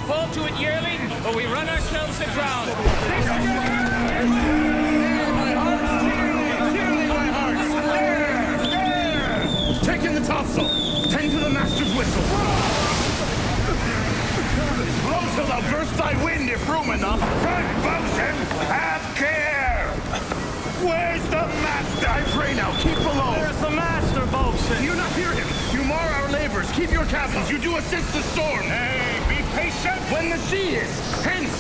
fall to it, yearling, or we run ourselves aground. Take in the topsail. Tend to the master's whistle. Blow till thou burst thy wind if room enough. Front boatswain, have care. Where's the master? I pray now, keep below. Where's the master, boatswain? Do you not hear him? You mar our labors. Keep your cabins. You do assist the storm. Hey, be patient. When the sea is. Hence,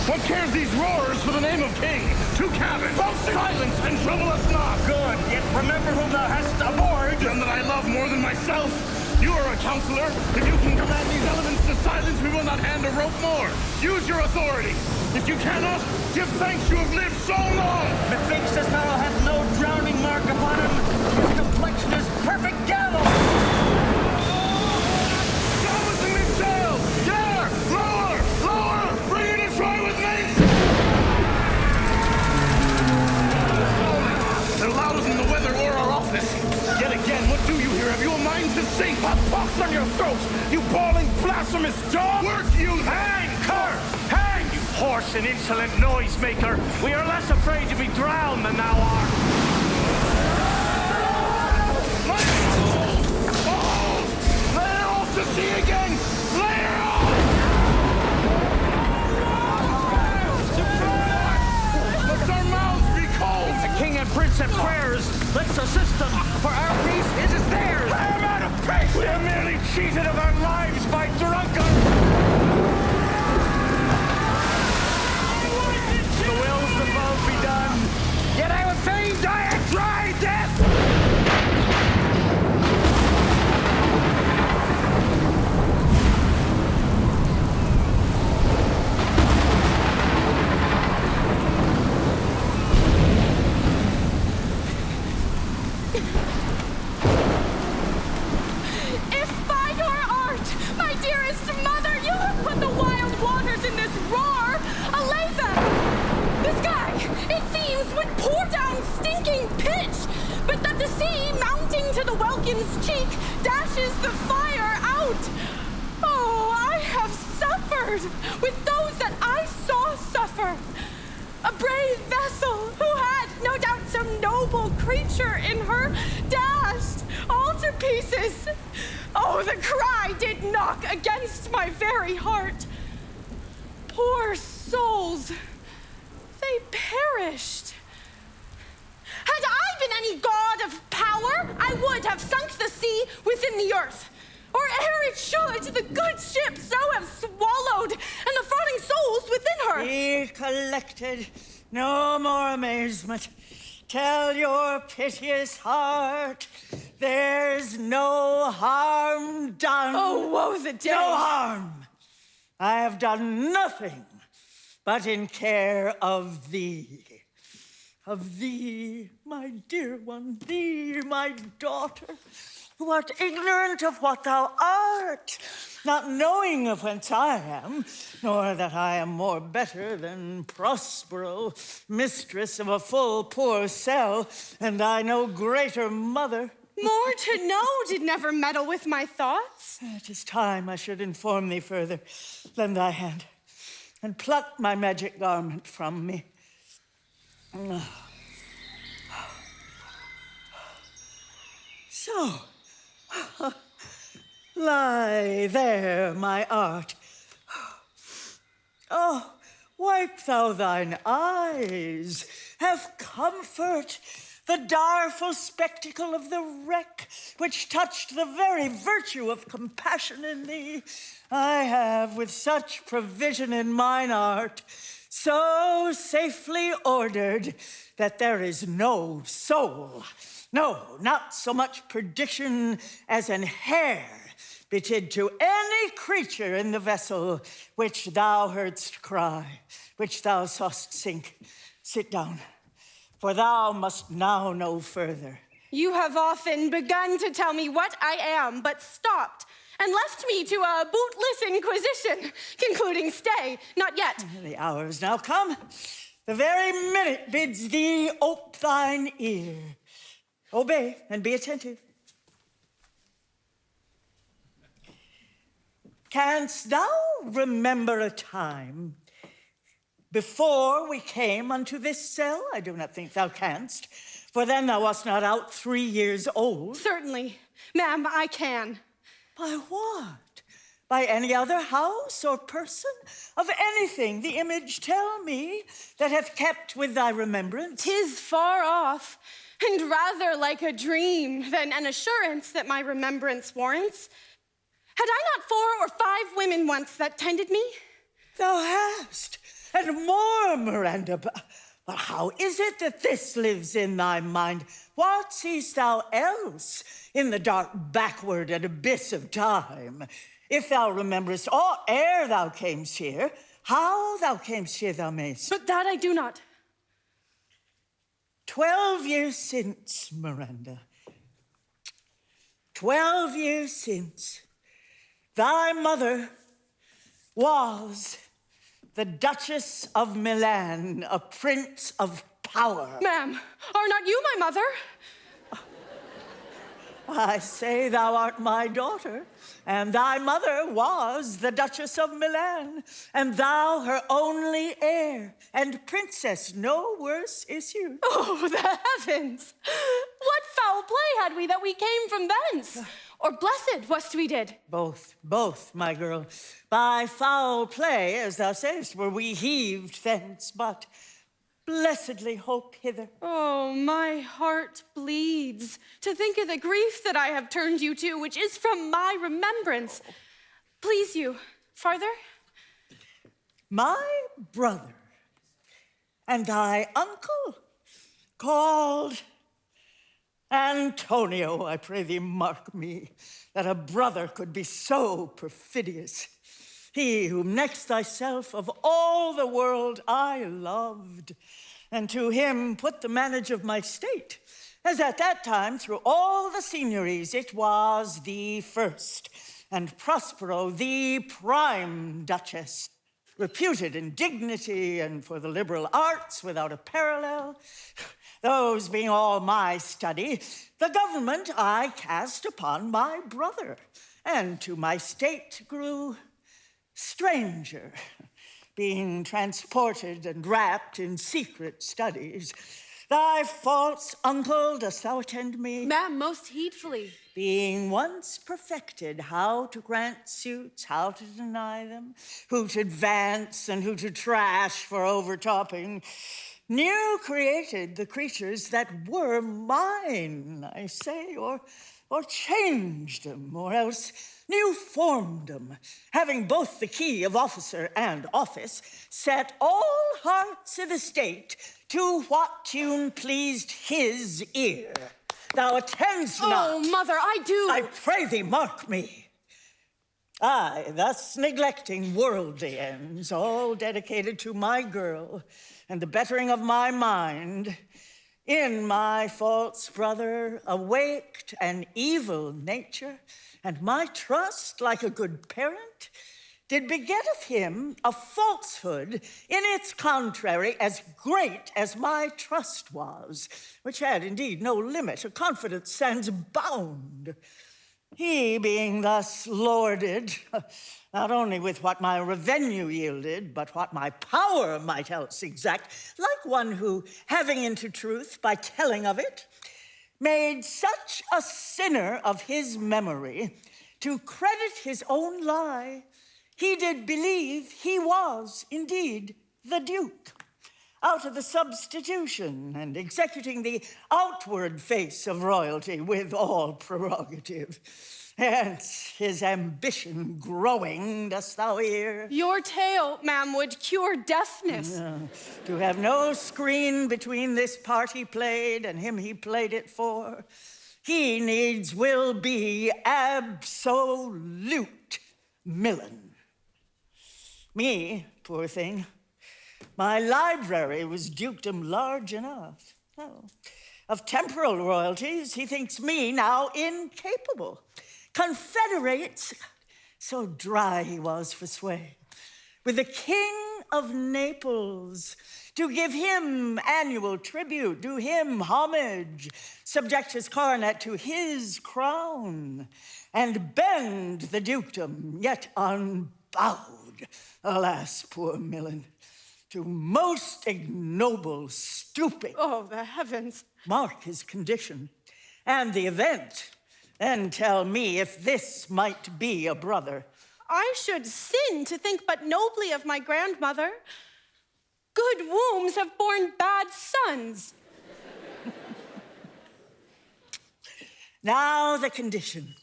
what cares these roarers for the name of king? Two cabins. Boatswain. Silence and trouble us not. Good. Yet remember whom thou hast aboard. One that I love more than myself. You are a counselor. If you can command these elements to silence, we will not hand a rope more. Use your authority. If you cannot, give thanks you have lived so long. Methinks as thou hast no drowning mark upon him. His complexion is perfect gallows. Thomas and Exile! Yare! Lower! Lower! Bring it to try with me! They're louder than the weather or our office. Yet again, what do you here? Have you a mind to sink? A pox on your throat, you bawling blasphemous dog! Work you! Hang, cur! Hang, you hoarse and insolent noisemaker! We are less afraid to be drowned than thou art. Lay her off to sea again! Lay her off! Let our mouths be cold! The king and prince at prayers. Let's assist them, for our peace is theirs. I am out of faith. We are merely cheated of our lives by Drunken. The wills above be done, yet I would fain die a dry death. Cheek dashes the fire out. Oh, I have suffered with those that I saw suffer. A brave vessel who had, no doubt, some noble creature in her, dashed all to pieces. Oh, the cry did knock against my very heart. Poor souls, they perished. Had I been any god of power, I would have sunk the sea within the earth. Or ere it should, the good ship so have swallowed, and the fronting souls within her. Be collected, no more amazement. Tell your piteous heart, there's no harm done. Oh, woe the day. No harm. I have done nothing but in care of thee. Of thee, my dear one, thee, my daughter, who art ignorant of what thou art, not knowing of whence I am, nor that I am more better than Prospero, mistress of a full poor cell, and I no greater mother. More to know did never meddle with my thoughts. It is time I should inform thee further. Lend thy hand, and pluck my magic garment from me. So, lie there, my art. Oh, wipe thou thine eyes. Have comfort. The direful spectacle of the wreck, which touched the very virtue of compassion in thee, I have with such provision in mine art, so safely ordered that there is no soul, no, not so much perdition as an hair betid to any creature in the vessel which thou heardst cry, which thou saw'st sink. Sit down, for thou must now know further. You have often begun to tell me what I am, but stopped and left me to a bootless inquisition, concluding, stay, not yet. The hour is now come. The very minute bids thee ope thine ear. Obey and be attentive. Canst thou remember a time before we came unto this cell? I do not think thou canst, for then thou wast not out 3 years old. Certainly, ma'am, I can. By what? By any other house or person? Of anything the image tell me that hath kept with thy remembrance? 'Tis far off, and rather like a dream than an assurance that my remembrance warrants. Had I not 4 or 5 women once that tended me? Thou hast, and more, Miranda. But how is it that this lives in thy mind? What seest thou else in the dark backward and abyss of time? If thou rememberest aught ere thou camest here, how thou camest here thou mayst. But that I do not. 12 years since, Miranda. 12 years since, thy mother was the Duchess of Milan, a prince of power. Ma'am, are not you my mother? I say thou art my daughter, and thy mother was the Duchess of Milan, and thou her only heir, and princess no worse issue. Oh, the heavens! What foul play had we that we came from thence? Or blessed was we did? Both, my girl. By foul play, as thou sayest, were we heaved thence, but blessedly hope hither. Oh, my heart bleeds to think of the grief that I have turned you to, which is from my remembrance. Please you, farther? My brother and thy uncle called Antonio, I pray thee mark me, that a brother could be so perfidious. He whom next thyself of all the world I loved, and to him put the manage of my state, as at that time through all the signories it was the first, and Prospero the prime duchess, reputed in dignity and for the liberal arts without a parallel. Those being all my study, the government I cast upon my brother, and to my state grew stranger, being transported and wrapped in secret studies. Thy false uncle, dost thou attend me? Ma'am, most heedfully. Being once perfected how to grant suits, how to deny them, who to advance and who to trash for overtopping, new created the creatures that were mine, I say, or changed them, or else new formed them, having both the key of officer and office, set all hearts i' the state to what tune pleased his ear. Thou attendst not. Oh, mother, I do. I pray thee, mark me. I, thus neglecting worldly ends, all dedicated to my girl and the bettering of my mind, in my false brother awaked an evil nature, and my trust, like a good parent, did beget of him a falsehood in its contrary as great as my trust was, which had indeed no limit, a confidence sans bound. He being thus lorded, not only with what my revenue yielded, but what my power might else exact, like one who, having into truth by telling of it, made such a sinner of his memory, to credit his own lie, he did believe he was indeed the Duke, out of the substitution and executing the outward face of royalty with all prerogative. Hence his ambition growing, dost thou hear? Your tale, ma'am, would cure deafness. To have no screen between this part he played and him he played it for, he needs will be absolute villain. Me, poor thing, my library was dukedom large enough. Oh. Of temporal royalties, he thinks me now incapable. Confederates, so dry he was for sway, with the king of Naples, to give him annual tribute, do him homage, subject his coronet to his crown, and bend the dukedom, yet unbowed, alas, poor Millen, to most ignoble stooping. Oh, the heavens. Mark his condition and the event, then tell me if this might be a brother. I should sin to think but nobly of my grandmother. Good wombs have borne bad sons. Now the condition.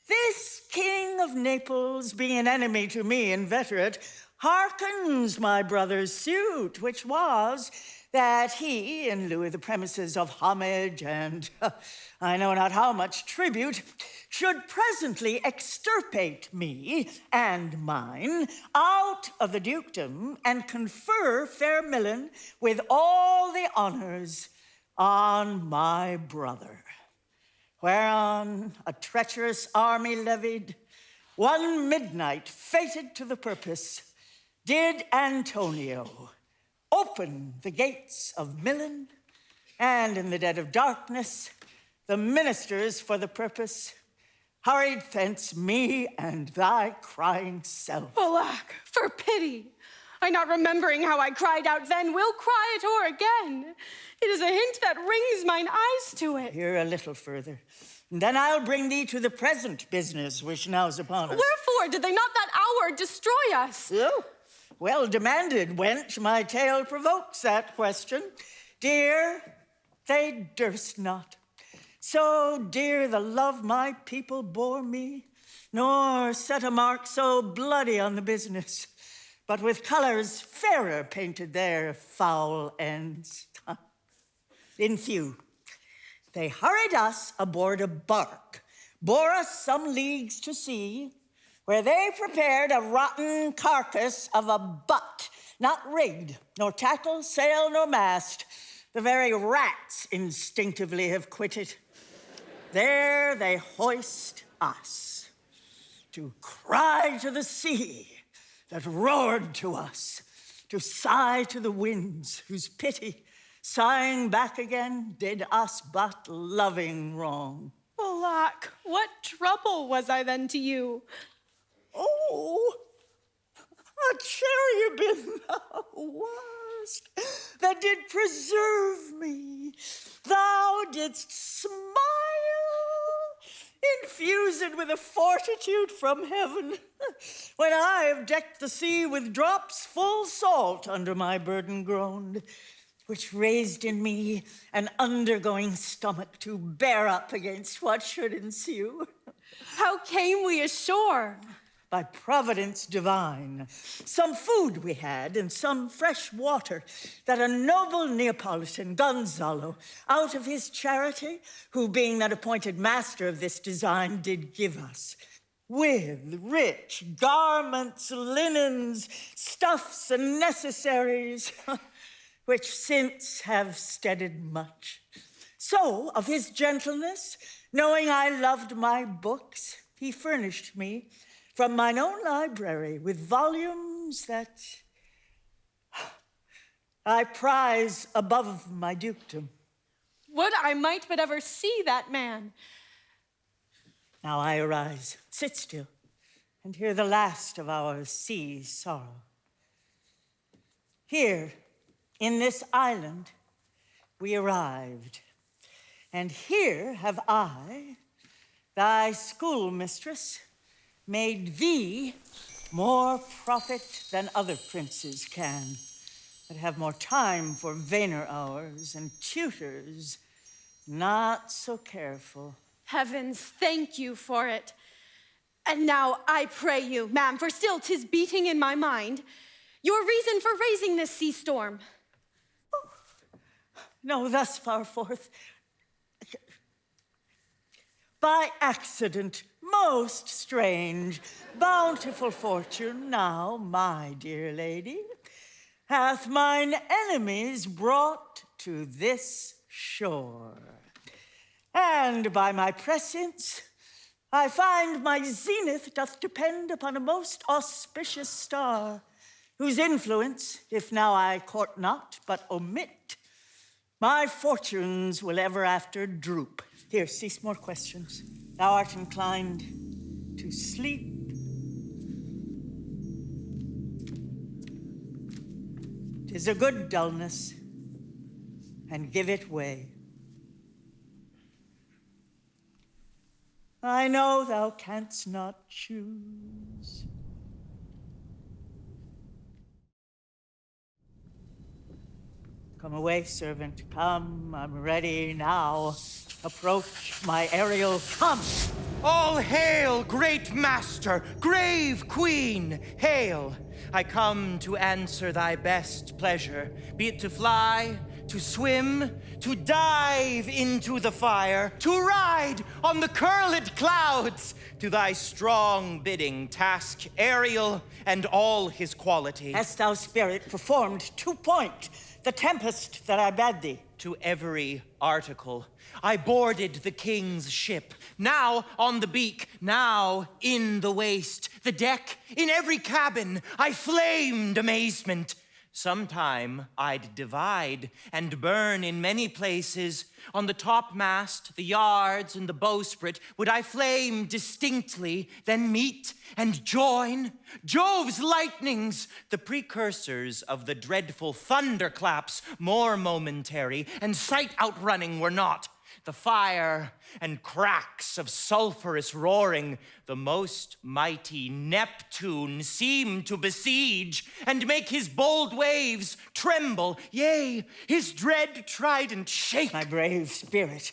This king of Naples, being an enemy to me inveterate, hearkens my brother's suit, which was that he, in lieu of the premises of homage and I know not how much tribute, should presently extirpate me and mine out of the dukedom and confer fair Millen with all the honors on my brother. Whereon a treacherous army levied, one midnight fated to the purpose, did Antonio open the gates of Millen, and in the dead of darkness, the ministers for the purpose hurried thence me and thy crying self. Alack, for pity! I not remembering how I cried out then, will cry it o'er again. It is a hint that rings mine eyes to it. Here a little further, and then I'll bring thee to the present business which now's upon us. Wherefore did they not that hour destroy us? Oh, well demanded, wench. My tale provokes that question. Dear, they durst not. So dear the love my people bore me, nor set a mark so bloody on the business, but with colors fairer painted their foul ends. In few, they hurried us aboard a bark, bore us some leagues to sea, where they prepared a rotten carcass of a butt, not rigged, nor tackle, sail, nor mast. The very rats instinctively have quitted. There they hoist us, to cry to the sea that roared to us, to sigh to the winds whose pity, sighing back again, did us but loving wrong. Alack, what trouble was I then to you? Oh, a cherubim thou wast, that did preserve me. Thou didst smile, infused with a fortitude from heaven, when I have decked the sea with drops full salt under my burden groaned, which raised in me an undergoing stomach to bear up against what should ensue. How came we ashore? By providence divine, some food we had and some fresh water that a noble Neapolitan, Gonzalo, out of his charity, who being that appointed master of this design, did give us, with rich garments, linens, stuffs, and necessaries, which since have steadied much. So of his gentleness, knowing I loved my books, he furnished me from mine own library with volumes that I prize above my dukedom. Would I might but ever see that man. Now I arise, sit still, and hear the last of our sea sorrow. Here, in this island, we arrived, and here have I, thy schoolmistress, made thee more profit than other princes can, that have more time for vainer hours and tutors not so careful. Heavens, thank you for it. And now I pray you, ma'am, for still 'tis beating in my mind, your reason for raising this sea storm. Oh, no, thus far forth. By accident, most strange, bountiful fortune now, my dear lady, hath mine enemies brought to this shore. And by my prescience, I find my zenith doth depend upon a most auspicious star, whose influence, if now I court not, but omit, my fortunes will ever after droop. Here, cease more questions. Thou art inclined to sleep. 'Tis a good dullness, and give it way. I know thou canst not choose. Come away, servant, come, I'm ready now. Approach my Ariel, come! All hail, great master, grave queen, hail! I come to answer thy best pleasure, be it to fly, to swim, to dive into the fire, to ride on the curled clouds, to thy strong bidding task, Ariel and all his quality. Hast thou, spirit, performed to point the tempest that I bade thee? To every article. I boarded the king's ship, now on the beak, now in the waist, the deck, in every cabin, I flamed amazement. Sometime I'd divide and burn in many places. On the topmast, the yards, and the bowsprit would I flame distinctly, then meet and join. Jove's lightnings, the precursors of the dreadful thunderclaps, more momentary, and sight outrunning were not. The fire and cracks of sulphurous roaring, the most mighty Neptune seemed to besiege and make his bold waves tremble, yea, his dread trident shake. My brave spirit,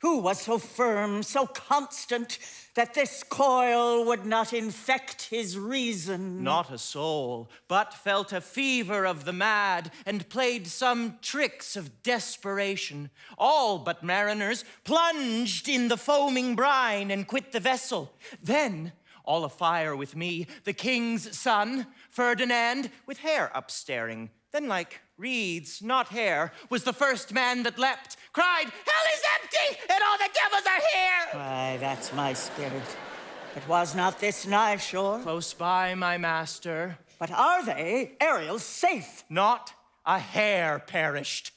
who was so firm, so constant, that this coil would not infect his reason? Not a soul, but felt a fever of the mad, and played some tricks of desperation. All but mariners plunged in the foaming brine and quit the vessel. Then, all afire with me, the king's son, Ferdinand, with hair upstaring. Then like reeds, not hair, was the first man that leapt, cried, "Hell is empty, and all the devils are here!" Why, that's my spirit. But was not this nigh shore? Close by, my master. But are they, Ariel, safe? Not a hair perished.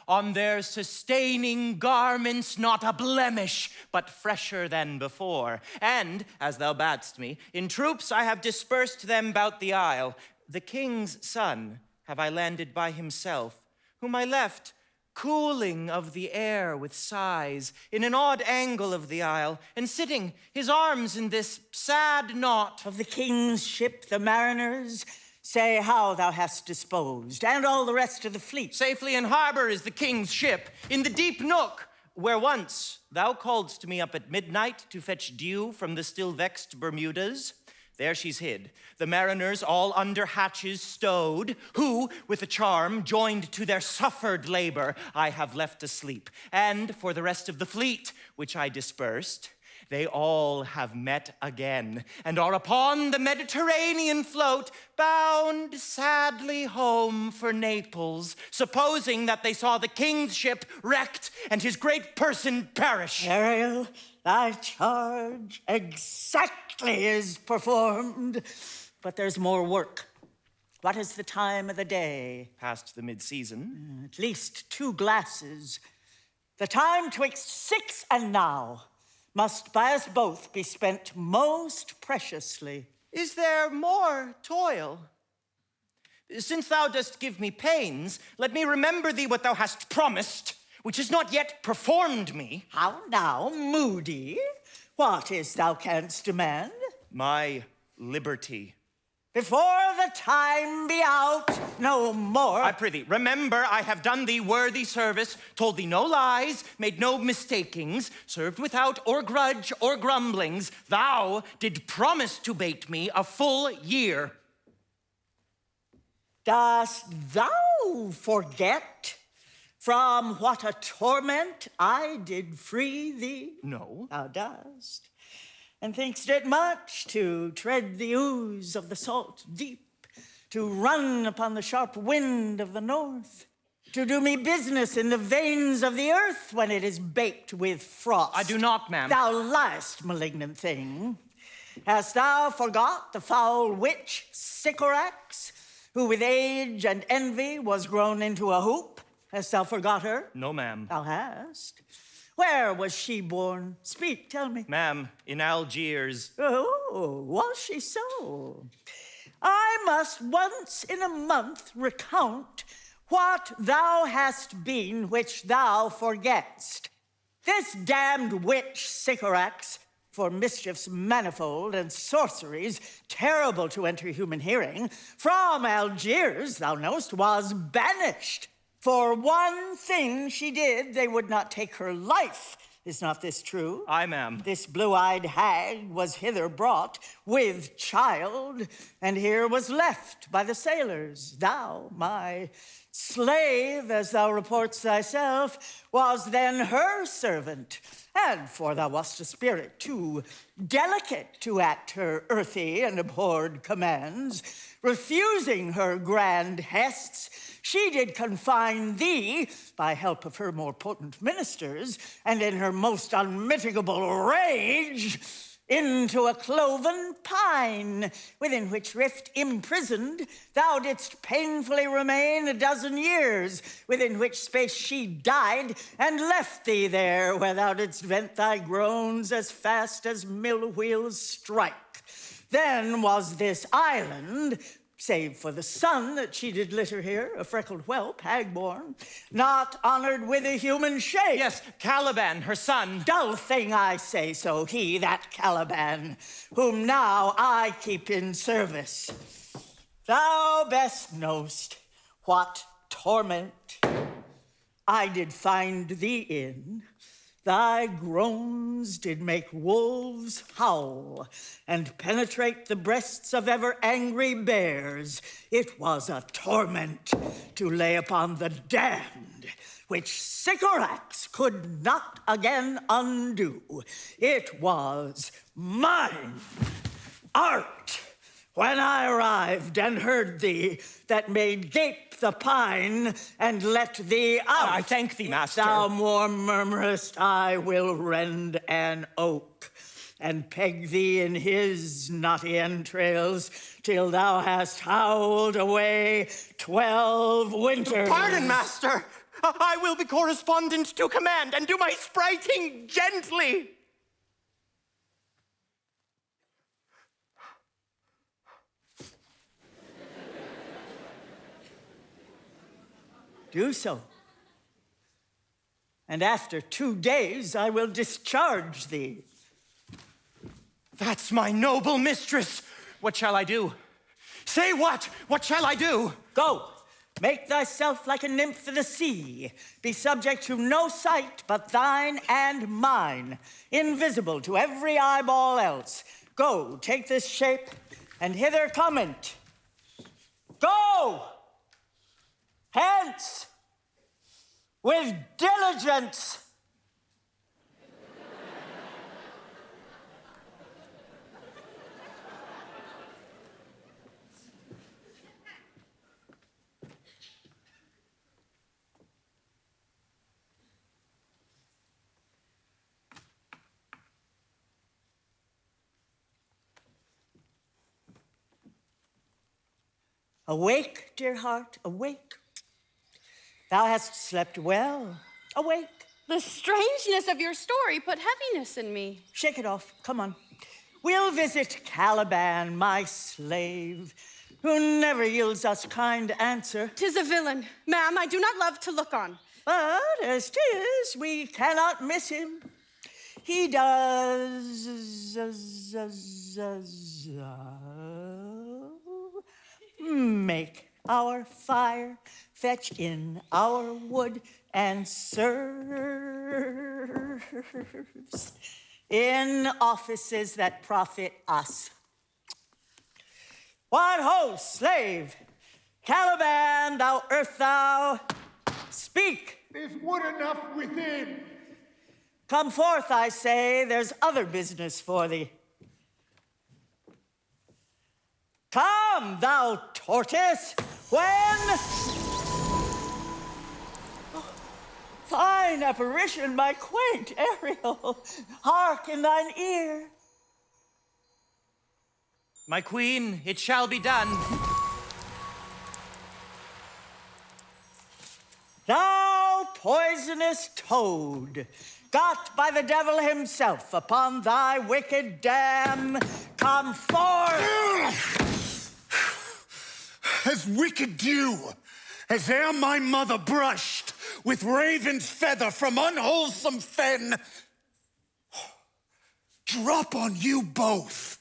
On their sustaining garments not a blemish, but fresher than before. And, as thou badst me, in troops I have dispersed them about the isle. The king's son have I landed by himself, whom I left cooling of the air with sighs in an odd angle of the isle, and sitting his arms in this sad knot. Of the king's ship, the mariners, say how thou hast disposed, and all the rest of the fleet. Safely in harbor is the king's ship, in the deep nook, where once thou calledst me up at midnight to fetch dew from the still vexed Bermudas. There she's hid, the mariners all under hatches stowed, who, with a charm joined to their suffered labor, I have left asleep. And for the rest of the fleet, which I dispersed, they all have met again, and are upon the Mediterranean float, bound sadly home for Naples, supposing that they saw the king's ship wrecked and his great person perish. Ariel, thy charge exactly is performed, but there's more work. What is the time of the day? Past the mid-season. At least 2 glasses. The time twixt 6 and now must by us both be spent most preciously. Is there more toil? Since thou dost give me pains, let me remember thee what thou hast promised, which is not yet performed me. How now, moody? What is thou canst demand? My liberty. Before the time be out, no more. I prithee, remember I have done thee worthy service, told thee no lies, made no mistakings, served without or grudge or grumblings. Thou did promise to bait me a full year. Dost thou forget from what a torment I did free thee? No. Thou dost. And think'st it much to tread the ooze of the salt deep, to run upon the sharp wind of the north, to do me business in the veins of the earth when it is baked with frost? I do not, ma'am. Thou liest, malignant thing. Hast thou forgot the foul witch Sycorax, who with age and envy was grown into a hoop? Hast thou forgot her? No, ma'am. Thou hast. Where was she born? Speak, tell me. Ma'am, in Algiers. Oh, was she so? I must once in a month recount what thou hast been which thou forgetst. This damned witch Sycorax, for mischiefs manifold and sorceries terrible to enter human hearing, from Algiers, thou knowst, was banished. For one thing she did, they would not take her life. Is not this true? Aye, ma'am. This blue-eyed hag was hither brought with child, and here was left by the sailors. Thou, my slave, as thou reports thyself, was then her servant. And for thou wast a spirit too delicate to act her earthy and abhorred commands, refusing her grand hests, she did confine thee, by help of her more potent ministers, and in her most unmitigable rage, into a cloven pine, within which rift imprisoned thou didst painfully remain 12 years, within which space she died, and left thee there, where thou didst went thy groans as fast as mill wheels strike. Then was this island, save for the son that she did litter here, a freckled whelp, hag-born, not honored with a human shape. Yes, Caliban, her son. Dull thing, I say so, he, that Caliban, whom now I keep in service. Thou best knowst what torment I did find thee in. Thy groans did make wolves howl and penetrate the breasts of ever angry bears. It was a torment to lay upon the damned, which Sycorax could not again undo. It was mine art when I arrived and heard thee that made gape the pine and let thee out. I thank thee, master. If thou more murmurest, I will rend an oak and peg thee in his knotty entrails till thou hast howled away 12 winters. Pardon, master. I will be correspondent to command and do my spriting gently. Do so. And after 2 days, I will discharge thee. That's my noble mistress. What shall I do? Say what? What shall I do? Go. Make thyself like a nymph of the sea. Be subject to no sight but thine and mine, invisible to every eyeball else. Go, take this shape, and hither comment. Go! Hence! With diligence! Awake, dear heart, awake. Thou hast slept well. Awake. The strangeness of your story put heaviness in me. Shake it off. Come on. We'll visit Caliban, my slave, who never yields us kind answer. 'Tis a villain, ma'am, I do not love to look on. But as 'tis, we cannot miss him. He does make our fire, fetch in our wood, and serves in offices that profit us. What ho, slave! Caliban, thou earth thou, speak! There's wood enough within. Come forth, I say, there's other business for thee. Come, thou tortoise, when... Fine apparition, my quaint Ariel, hark in thine ear. My queen, it shall be done. Thou poisonous toad, got by the devil himself upon thy wicked dam, come forth! As wicked dew, as ere my mother brushed with raven's feather from unwholesome fen, drop on you both.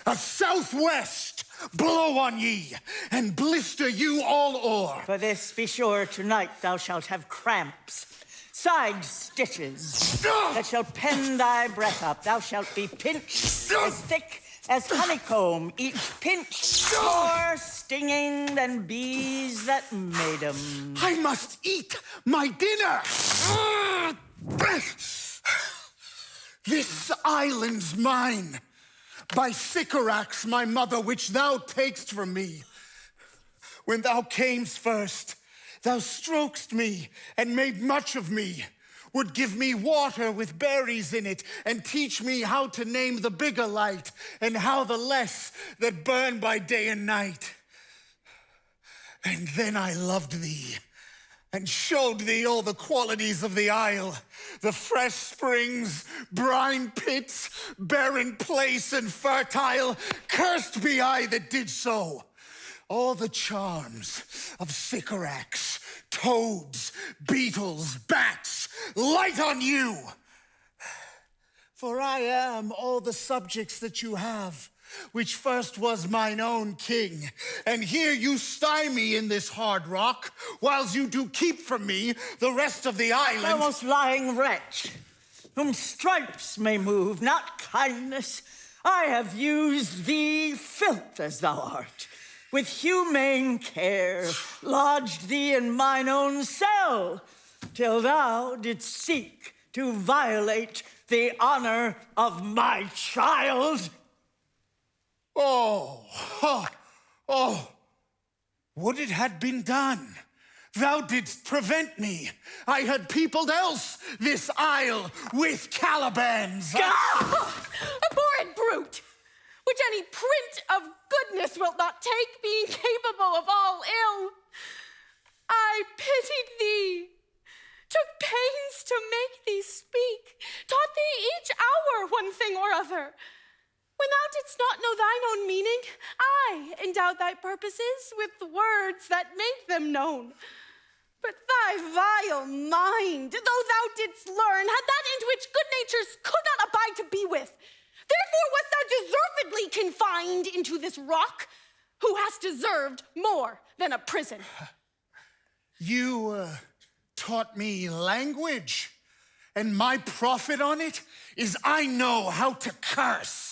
A southwest blow on ye, and blister you all o'er. For this be sure tonight thou shalt have cramps, side stitches, that shall pen thy breath up. Thou shalt be pinched as thick as honeycomb, each pinch more stinging than bees that made 'em. I must eat my dinner. This island's mine, by Sycorax, my mother, which thou takest from me. When thou camest first, thou strokest me and made much of me, would give me water with berries in it, and teach me how to name the bigger light, and how the less that burn by day and night. And then I loved thee, and showed thee all the qualities of the isle, the fresh springs, brine pits, barren place, and fertile. Cursed be I that did so. All the charms of Sycorax, toads, beetles, bats, light on you. For I am all the subjects that you have, which first was mine own king. And here you stymie in this hard rock, whiles you do keep from me the rest of the island. Thou most lying wretch, whom stripes may move, not kindness, I have used thee, filth as thou art, with humane care, lodged thee in mine own cell, till thou didst seek to violate the honor of my child. Oh, would it had been done. Thou didst prevent me. I had peopled else this isle with Calibans. Abhorrent brute, which any print of goodness wilt not take, being capable of all ill. I pitied thee, took pains to make thee speak, taught thee each hour one thing or other. When thou didst not know thine own meaning, I endowed thy purposes with words that make them known. But thy vile mind, though thou didst learn, had that into which good natures could not abide to be with. Therefore wast thou deservedly confined into this rock, who hast deserved more than a prison. You taught me language, and my profit on it is I know how to curse.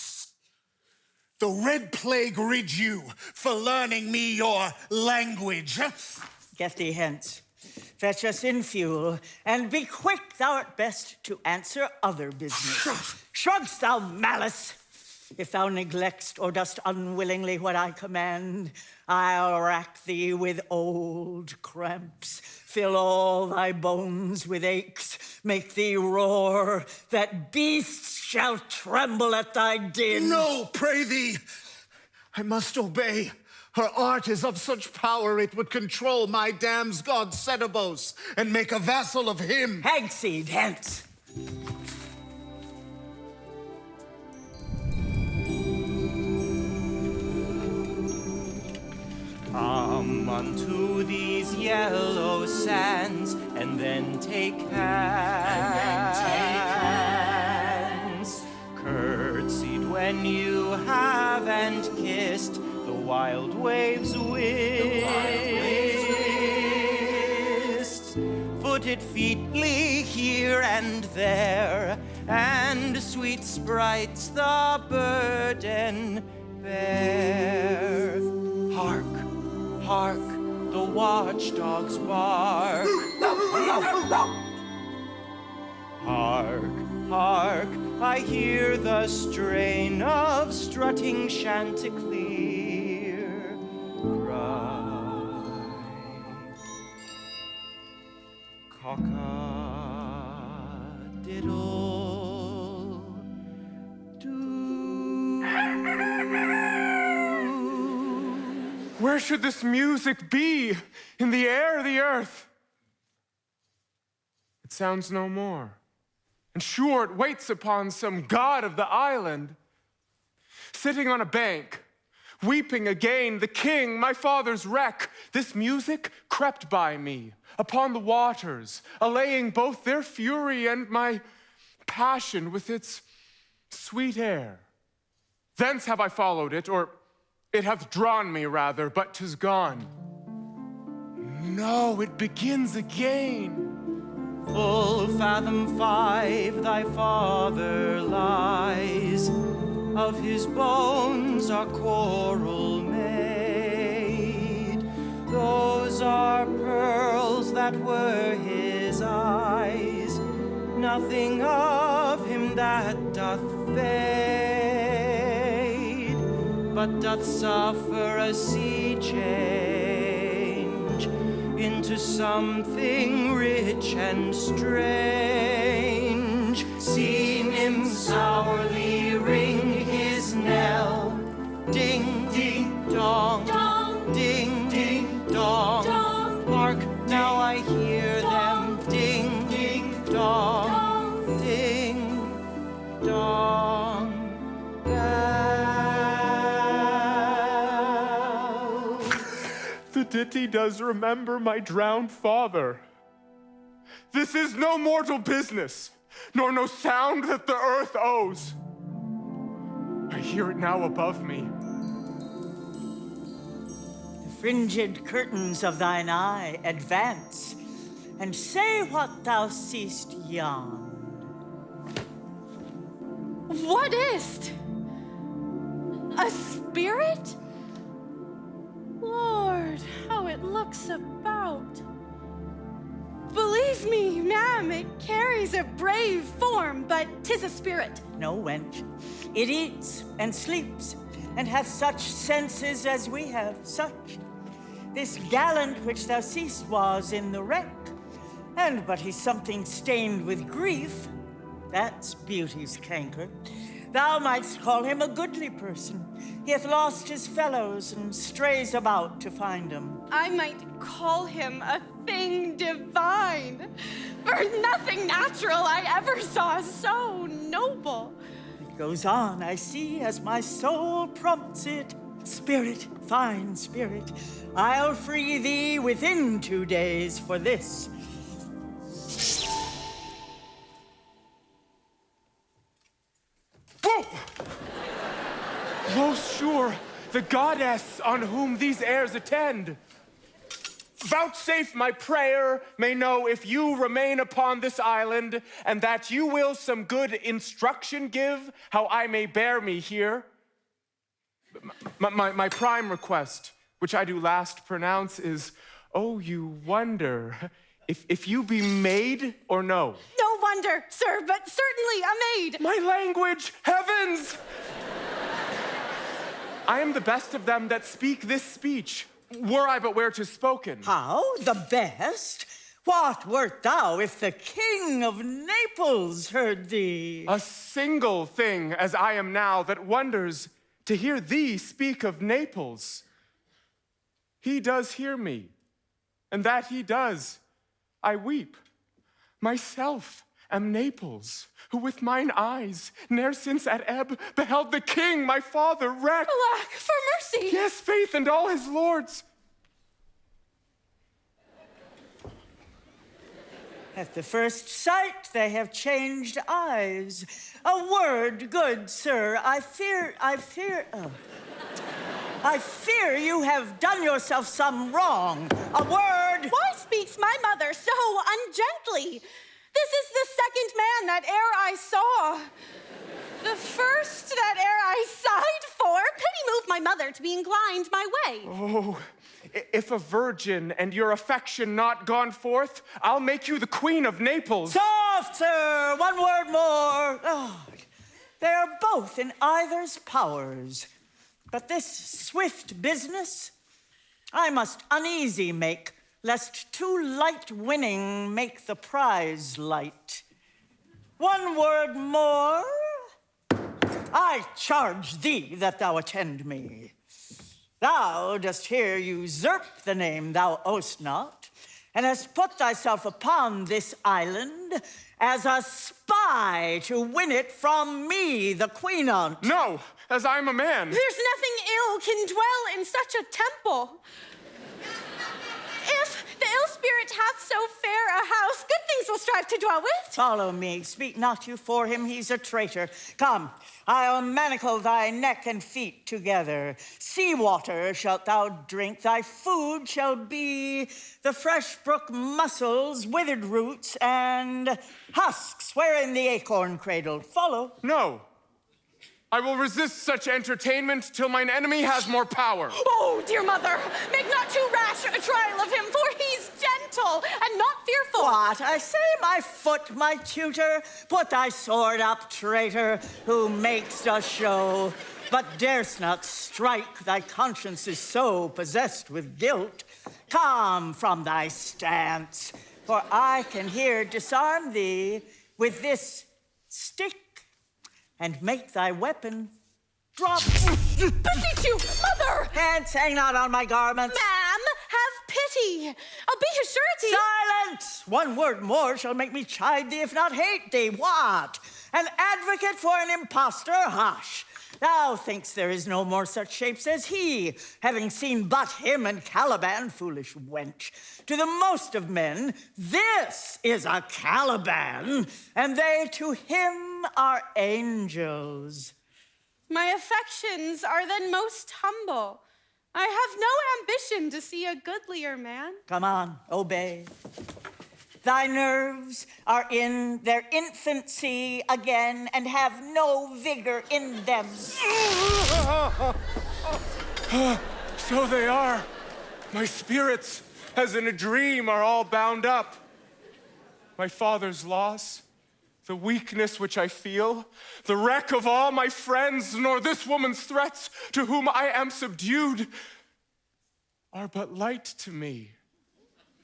The red plague rid you for learning me your language. Get thee hence. Fetch us in fuel, and be quick, thou art best to answer other business. Shrugg'st thou malice? If thou neglect'st or dost unwillingly what I command, I'll rack thee with old cramps, fill all thy bones with aches, make thee roar, that beasts shall tremble at thy din. No, pray thee, I must obey. Her art is of such power it would control my dam's god Setebos and make a vassal of him. Hagseed, hence. Come unto these yellow sands, and then take hands. Curtsied when you have, and kissed the wild waves whist. Footed featly here and there, and sweet sprites the burden bear. Hark! Hark, the watchdogs bark. Hark, hark, I hear the strain of strutting chanticleer cry. Cock-a-diddle, doo. Where should this music be? In the air, the earth? It sounds no more. And sure it waits upon some god of the island. Sitting on a bank, weeping again, the king, my father's wreck. This music crept by me upon the waters, allaying both their fury and my passion with its sweet air. Thence have I followed it, or it hath drawn me rather, but 'tis gone. No, it begins again. Full fathom 5 thy father lies, of his bones are coral made. Those are pearls that were his eyes, nothing of him that doth fade, but doth suffer a sea change into something rich and strange. See nymphs hourly ring his knell. Ding, ding, dong, dong. Ding, ding, dong, dong. Hark, now I hear them. Ding, ding, dong, dong. Ding, dong, bell. The ditty does remember my drowned father. This is no mortal business, nor no sound that the earth owes. I hear it now above me. The fringed curtains of thine eye advance, and say what thou seest yon. What is't? A spirit? Lord, how it looks about. Believe me, ma'am, it carries a brave form, but 'tis a spirit. No, wench. It eats and sleeps, and hath such senses as we have, such. This gallant which thou seest was in the wreck, and but he's something stained with grief. That's beauty's canker. Thou mightst call him a goodly person. He hath lost his fellows and strays about to find them. I might call him a thing divine, for nothing natural I ever saw so noble. It goes on, I see, as my soul prompts it. Spirit, fine spirit, I'll free thee within 2 days for this. Whoa! Most sure, the goddess on whom these airs attend. Vouchsafe my prayer may know if you remain upon this island, and that you will some good instruction give how I may bear me here. My prime request, which I do last pronounce, is, oh, you wonder if you be maid or no. No wonder, sir, but certainly a maid. My language, heavens! I am the best of them that speak this speech, were I but where 'tis spoken. How? The best? What wert thou if the King of Naples heard thee? A single thing as I am now that wonders to hear thee speak of Naples. He does hear me, and that he does, I weep. Myself am Naples, who with mine eyes, ne'er since at ebb, beheld the king, my father, wrecked. Alack, for mercy! Yes, faith, and all his lords. At the first sight they have changed eyes. A word, good sir, I fear you have done yourself some wrong. A word! Why speaks my mother so ungently? This is the second man that e'er I saw. The first that e'er I sighed for. Pity moved my mother to be inclined my way. Oh, if a virgin and your affection not gone forth, I'll make you the queen of Naples. Soft, sir! One word more. Oh, they are both in either's powers. But this swift business I must uneasy make, lest too light winning make the prize light. One word more. I charge thee that thou attend me. Thou dost here usurp the name thou owest not, and hast put thyself upon this island as a spy to win it from me, the queen aunt. No, as I'm a man. There's nothing ill can dwell in such a temple. If the ill spirit hath so fair a house, good things will strive to dwell with. Follow me, speak not you for him, he's a traitor. Come, I'll manacle thy neck and feet together. Sea water shalt thou drink, thy food shall be the fresh brook mussels, withered roots, and husks wherein the acorn cradled. Follow. No. I will resist such entertainment till mine enemy has more power. Oh, dear mother, make not too rash a trial of him, for he's gentle and not fearful. What? I say, my foot, my tutor, put thy sword up, traitor, who makes a show, but darest not strike, thy conscience is so possessed with guilt. Come from thy stance, for I can here disarm thee with this stick, and make thy weapon drop. Beseech you, mother! Hands hang not on my garments. Ma'am, have pity. I'll be his surety. Silence! One word more shall make me chide thee, if not hate thee. What? An advocate for an impostor? Hush! Thou thinkst there is no more such shapes as he, having seen but him and Caliban, foolish wench. To the most of men, this is a Caliban, and they to him are angels. My affections are then most humble. I have no ambition to see a goodlier man. Come on, obey. Thy nerves are in their infancy again and have no vigor in them. So they are. My spirits, as in a dream, are all bound up. My father's loss, the weakness which I feel, the wreck of all my friends, nor this woman's threats to whom I am subdued, are but light to me.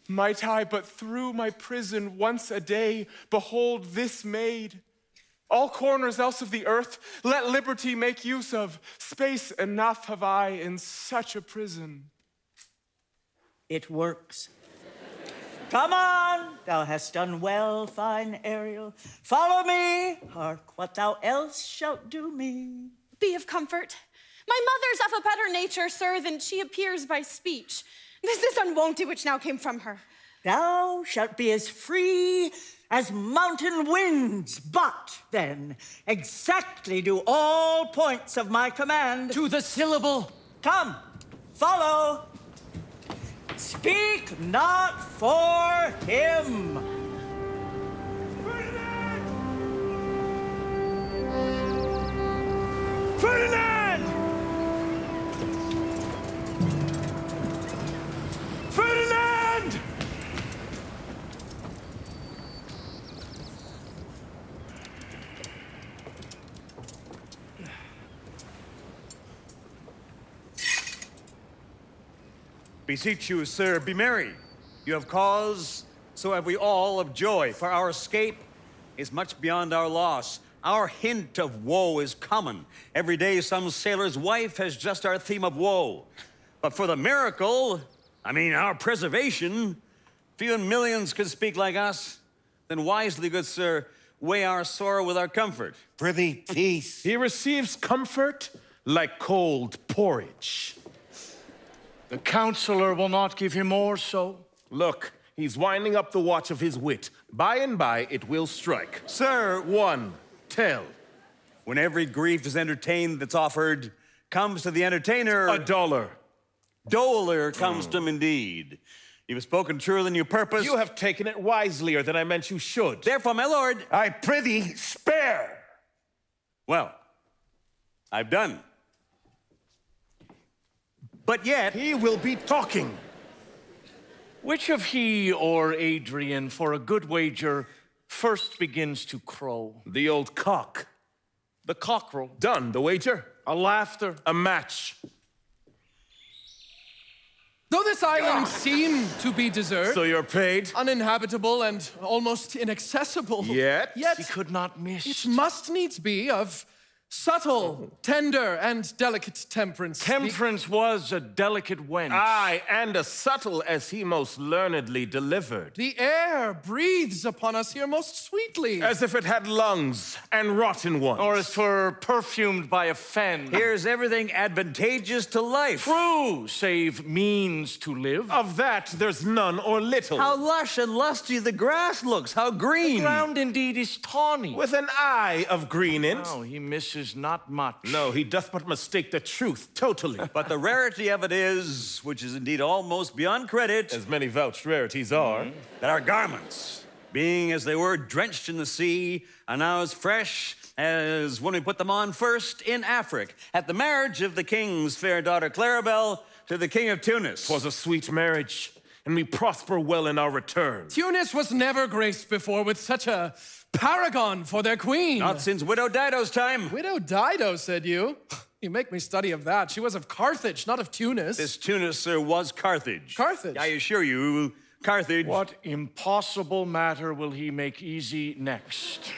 Might I but through my prison once a day behold this maid? All corners else of the earth let liberty make use of. Space enough have I in such a prison. It works. Come on, thou hast done well, fine Ariel. Follow me, hark what thou else shalt do me. Be of comfort. My mother's of a better nature, sir, than she appears by speech. This is unwonted which now came from her. Thou shalt be as free as mountain winds, but then exactly do all points of my command. To the syllable. Come, follow. Speak not for him. Ferdinand! Ferdinand! Ferdinand! Beseech you, sir, be merry. You have cause, so have we all, of joy, for our escape is much beyond our loss. Our hint of woe is common. Every day some sailor's wife has just our theme of woe. But for the miracle, our preservation, few in millions could speak like us. Then wisely, good sir, weigh our sorrow with our comfort. Prithee, peace. He receives comfort like cold porridge. The counselor will not give him more so. Look, he's winding up the watch of his wit. By and by, it will strike. Sir, One, tell. when every grief is entertained that's offered, comes to the entertainer, $1. dolour comes to him indeed. You have spoken truer than you purposed. You have taken it wiselier than I meant you should. Therefore, my lord, I prithee, spare. well, I've done. But yet, He will be talking. Which of he or Adrian, for a good wager, first begins to crow? The old cock. The cockerel. Done, the wager. A laughter. A match. Though this island seem to be desert, So you're paid? uninhabitable and almost inaccessible, Yet? He could not miss. it must needs be of Subtle, tender, and delicate Temperance. Temperance was a delicate wench. Aye, and as subtle as he most learnedly delivered. The air breathes upon us here most sweetly. As if it had lungs and rotten ones. Or as 'twere perfumed by a fen. Here's everything advantageous to life. True, save means to live. Of that there's none or little. How lush and lusty the grass looks, how green. The ground indeed is tawny. With an eye of green in't. Oh, he misses not much. No, he doth but mistake the truth totally. But the rarity of it is, which is indeed almost beyond credit, as many vouched rarities are, that our garments, being as they were drenched in the sea, are now as fresh as when we put them on first in Afric, at the marriage of the king's fair daughter Claribel to the king of Tunis. 'Twas a sweet marriage, and we prosper well in our return. Tunis was never graced before with such a paragon for their queen. Not since Widow Dido's time. Widow Dido, said you? You make me study of that. She was of Carthage, not of Tunis. This Tunis, sir, was Carthage. Carthage? I assure you, Carthage. What impossible matter will he make easy next?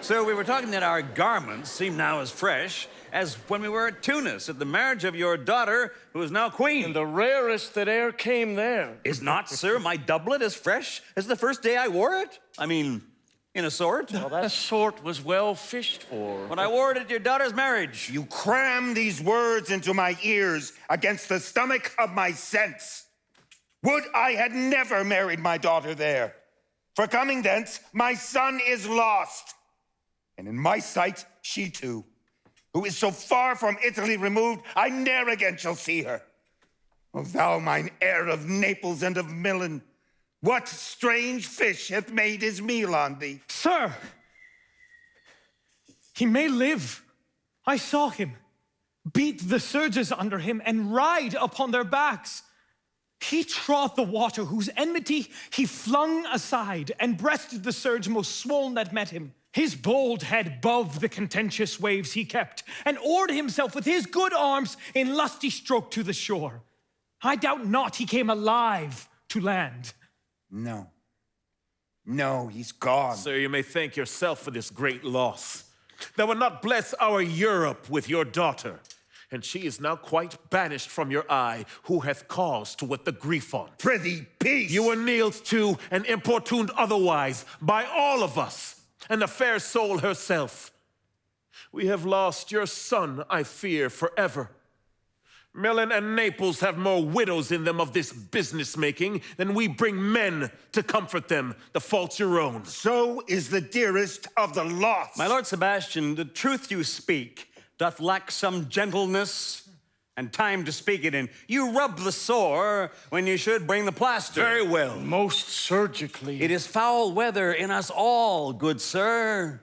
So we were talking that our garments seem now as fresh as when we were at Tunis at the marriage of your daughter, who is now queen. And the rarest that e'er came there. Is not, sir, my doublet as fresh as the first day I wore it? I mean, in a sort. Well, that sort was well fished for. When I wore it at your daughter's marriage. You cram these words into my ears against the stomach of my sense. Would I had never married my daughter there. For coming thence, my son is lost. And in my sight, she too, who is so far from Italy removed, I ne'er again shall see her. O thou, mine heir of Naples and of Milan, what strange fish hath made his meal on thee? Sir, he may live. I saw him beat the surges under him and ride upon their backs. He trod the water whose enmity he flung aside and breasted the surge most swoln that met him. His bold head above the contentious waves he kept, and oared himself with his good arms in lusty stroke to the shore. I doubt not he came alive to land. No. No, he's gone. Sir, you may thank yourself for this great loss. Thou wilt not bless our Europe with your daughter, and she is now quite banished from your eye, who hath cause to wet the grief on. Prithee, peace! You were kneeled to and importuned otherwise by all of us, and the fair soul herself. We have lost your son, I fear, forever. Milan and Naples have more widows in them of this business-making than we bring men to comfort them. The fault's your own. So is the dearest of the lost. My Lord Sebastian, the truth you speak doth lack some gentleness and time to speak it in. You rub the sore when you should bring the plaster. Very well. Most surgically. It is foul weather in us all, good sir.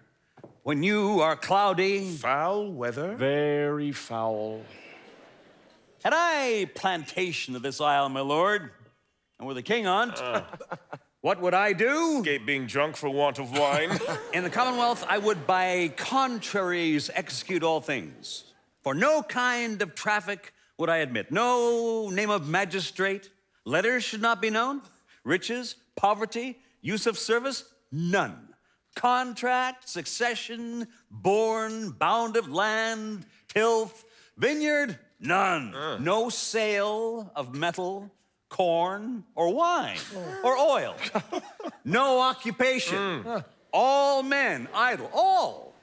When you are cloudy. Foul weather? Very foul. Had I plantation of this isle, my lord, and were the king on't, what would I do? Escape being drunk for want of wine. In the Commonwealth, I would by contraries execute all things. For no kind of traffic would I admit. No name of magistrate. Letters should not be known. Riches, poverty, use of service, none. Contract, succession, born, bound of land, tilth, vineyard, none. No sale of metal, corn, or wine, or oil. No occupation. All men idle, all.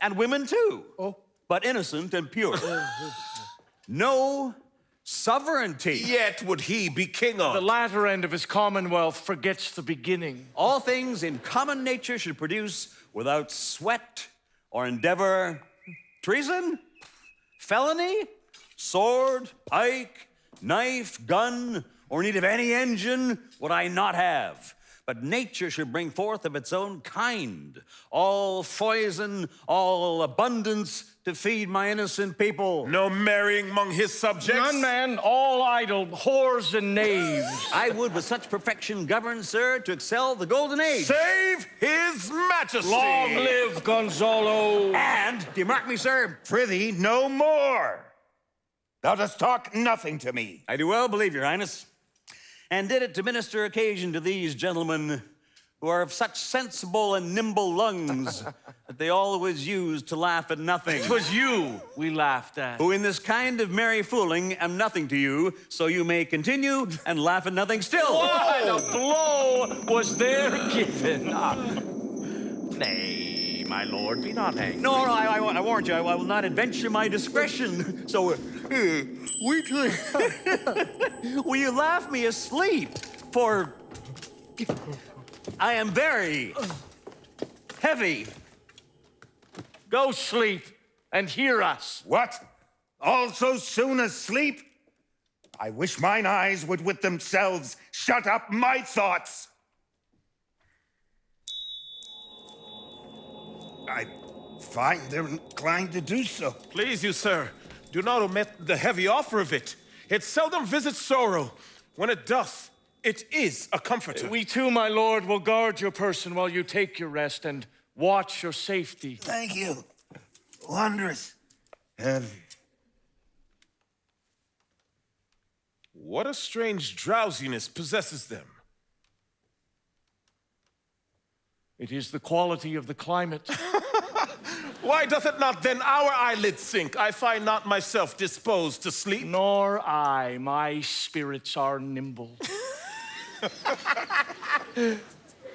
And women too. But innocent and pure. No sovereignty. Yet would he be king on. The latter end of his commonwealth forgets the beginning. All things in common nature should produce without sweat or endeavor. Treason, felony, sword, pike, knife, gun, or need of any engine would I not have. But nature should bring forth of its own kind, all foison, all abundance to feed my innocent people. No marrying among his subjects? None, man, all idle, whores and knaves. I would with such perfection govern, sir, to excel the golden age. Save his majesty! Long live Gonzalo! And, do you mark me, sir? Prithee, no more. Thou dost talk nothing to me. I do well believe, your highness. And did it to minister occasion to these gentlemen who are of such sensible and nimble lungs that they always use to laugh at nothing. 'Twas you we laughed at. Who in this kind of merry fooling am nothing to you, so you may continue and laugh at nothing still. What a blow was there given? Nay, my lord, be not angry. No, I warned you, I will not adventure my discretion. So, wait till will you laugh me asleep? For I am very heavy. Go sleep and hear us. What? All so soon asleep? I wish mine eyes would with themselves shut up my thoughts. I find they're inclined to do so. Please you, sir, do not omit the heavy offer of it. It seldom visits sorrow. When it doth, it is a comforter. We too, my lord, will guard your person while you take your rest and watch your safety. Thank you. Wondrous. Heavy. What a strange drowsiness possesses them. It is the quality of the climate. Why doth it not then our eyelids sink? I find not myself disposed to sleep. Nor I. My spirits are nimble.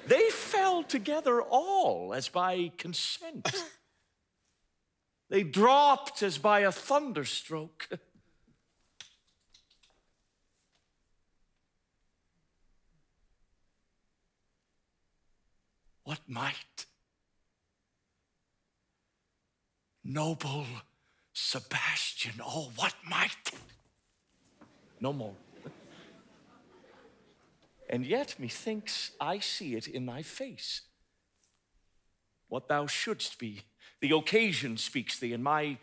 They fell together all as by consent. They dropped as by a thunderstroke. What might? Noble Sebastian, oh, what might? No more. And yet, methinks I see it in thy face. What thou shouldst be, the occasion speaks thee, and my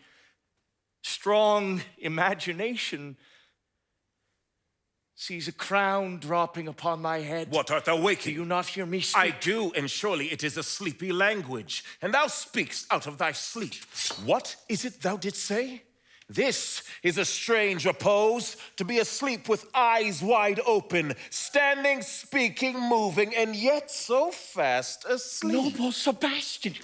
strong imagination sees a crown dropping upon thy head. What art thou waking? Do you not hear me speak? I do, and surely it is a sleepy language, and thou speakst out of thy sleep. What is it thou didst say? This is a strange repose, to be asleep with eyes wide open, standing, speaking, moving, and yet so fast asleep. Noble Sebastian.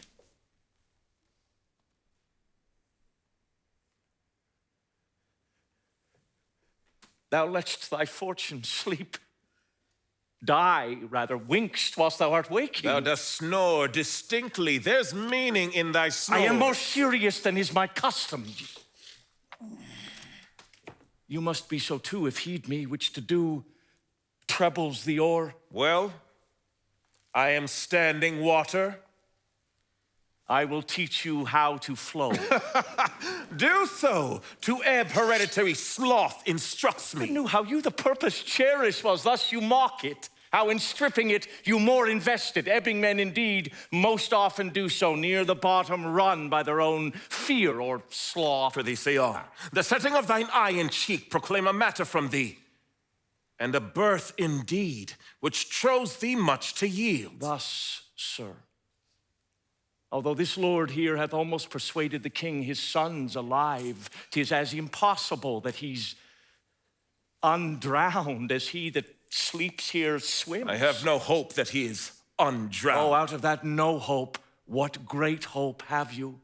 Thou lett'st thy fortune sleep. Die, rather, winkst whilst thou art waking. Thou dost snore distinctly. There's meaning in thy snore. I am more serious than is my custom. You must be so too, if heed me, which to do trebles the oar. Well, I am standing water. I will teach you how to flow. Do so. To ebb hereditary sloth instructs me. I knew how you the purpose cherish was, thus you mock it. How in stripping it you more invested. Ebbing men indeed most often do so, near the bottom run by their own fear or sloth. For thee say on. The setting of thine eye and cheek proclaim a matter from thee, and a birth indeed, which trows thee much to yield. Thus, sir, although this lord here hath almost persuaded the king his son's alive, 'tis as impossible that he's undrowned as he that sleeps here swims. I have no hope that he is undrowned. Oh, out of that no hope, what great hope have you?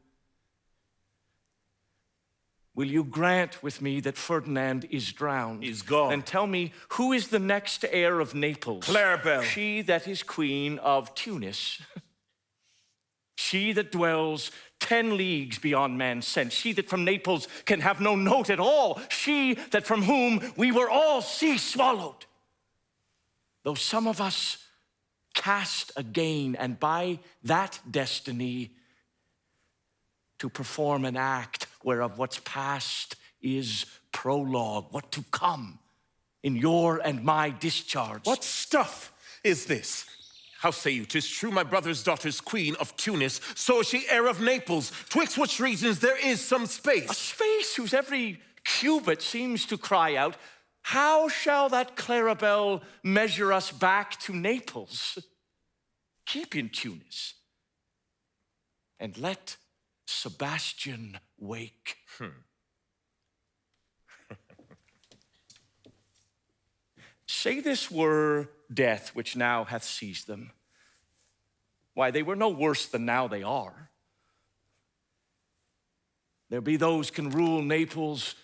Will you grant with me that Ferdinand is drowned? He's gone. And tell me, who is the next heir of Naples? Claribel. She that is queen of Tunis. She that dwells 10 leagues beyond man's sense. She that from Naples can have no note at all. She that from whom we were all sea swallowed. Though some of us cast again, and by that destiny to perform an act whereof what's past is prologue, what to come in your and my discharge. What stuff is this? How say you, 'tis true my brother's daughter's queen of Tunis, so is she heir of Naples, twixt which regions there is some space. A space whose every cubit seems to cry out, how shall that Claribel measure us back to Naples? Keep in Tunis, and let Sebastian wake. Say this were death which now hath seized them. Why, they were no worse than now they are. There be those can rule Naples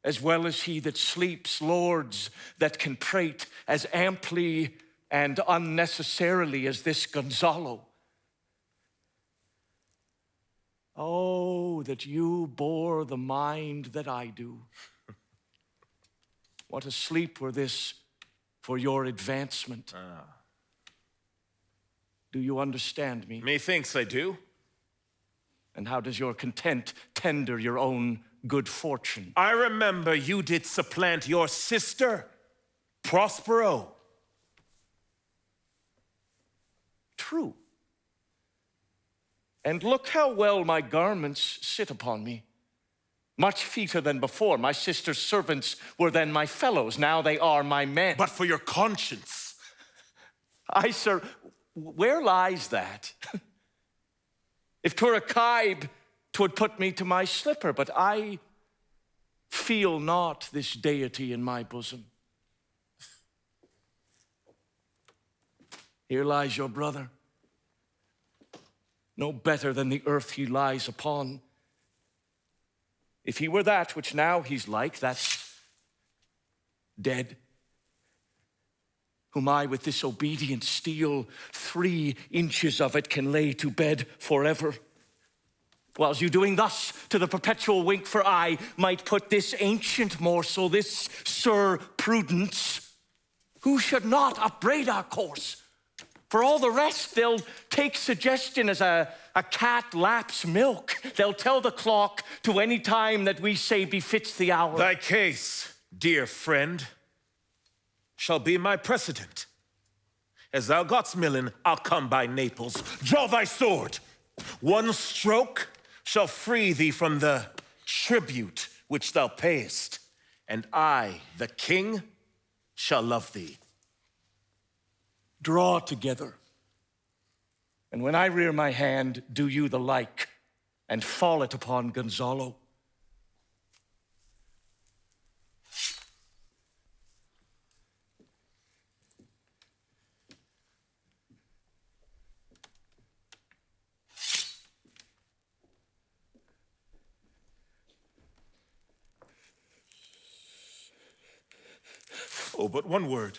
as well as he that sleeps, lords that can prate as amply and unnecessarily as this Gonzalo. Oh, that you bore the mind that I do. What a sleep were this for your advancement. Do you understand me? Methinks I do. And how does your content tender your own good fortune? I remember you did supplant your sister, Prospero. True. And look how well my garments sit upon me. Much feater than before. My sister's servants were then my fellows. Now they are my men. But for your conscience. Aye, sir, where lies that? If 'twere a kibe, 'twould put me to my slipper, but I feel not this deity in my bosom. Here lies your brother, no better than the earth he lies upon. If he were that which now he's like, that's dead, whom I with this obedient steel 3 inches of it can lay to bed forever. Whiles you doing thus to the perpetual wink, for I might put this ancient morsel, this Sir Prudence, who should not upbraid our course. For all the rest, they'll take suggestion as a cat laps milk. They'll tell the clock to any time that we say befits the hour. Thy case, dear friend, shall be my precedent. As thou gott's milling, I'll come by Naples. Draw thy sword. One stroke shall free thee from the tribute which thou payest, and I, the king, shall love thee. Draw together. And when I rear my hand, do you the like, and fall it upon Gonzalo. Oh, but one word.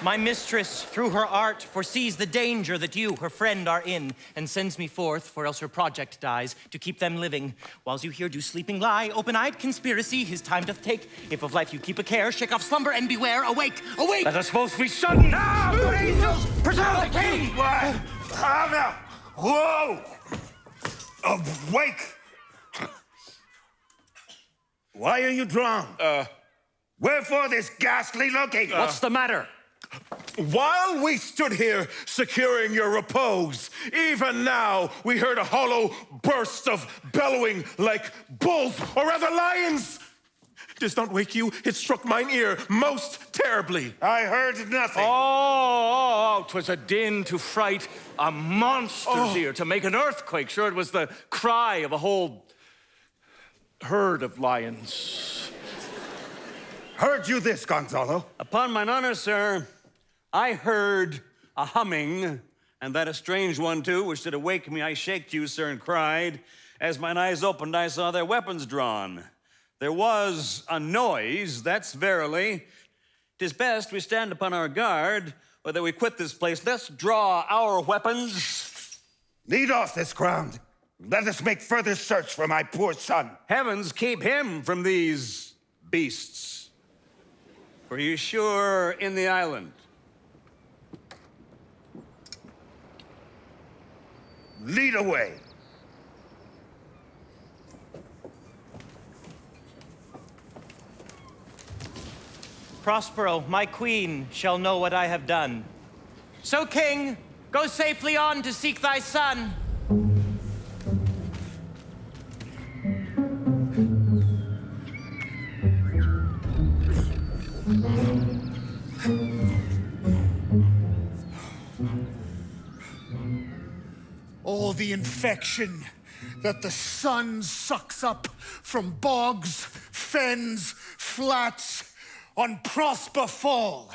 My mistress, through her art, foresees the danger that you, her friend, are in, and sends me forth, for else her project dies, to keep them living. Whiles you here do sleeping lie, open-eyed conspiracy, his time doth take. If of life you keep a care, shake off slumber and beware. Awake, awake! Let us both be sudden. Now, good angels, preserve the king! What? Now! Whoa! Awake! Why are you drawn? Wherefore this ghastly looking? What's the matter? While we stood here securing your repose, even now we heard a hollow burst of bellowing like bulls, or rather lions. Does not wake you? It struck mine ear most terribly. I heard nothing. Oh, 'twas a din to fright a monster's ear, to make an earthquake. Sure, it was the cry of a whole herd of lions. Heard you this, Gonzalo? Upon mine honor, sir, I heard a humming, and that a strange one too, which did awake me. I shaked you, sir, and cried. As mine eyes opened, I saw their weapons drawn. There was a noise, that's verily. 'Tis best we stand upon our guard, whether we quit this place. Let's draw our weapons. Lead off this ground. Let us make further search for my poor son. Heavens keep him from these beasts. For he is sure in the island. Lead away. Prospero, my queen, shall know what I have done. So, king, go safely on to seek thy son. All the infection that the sun sucks up from bogs, fens, flats, on Prosper fall,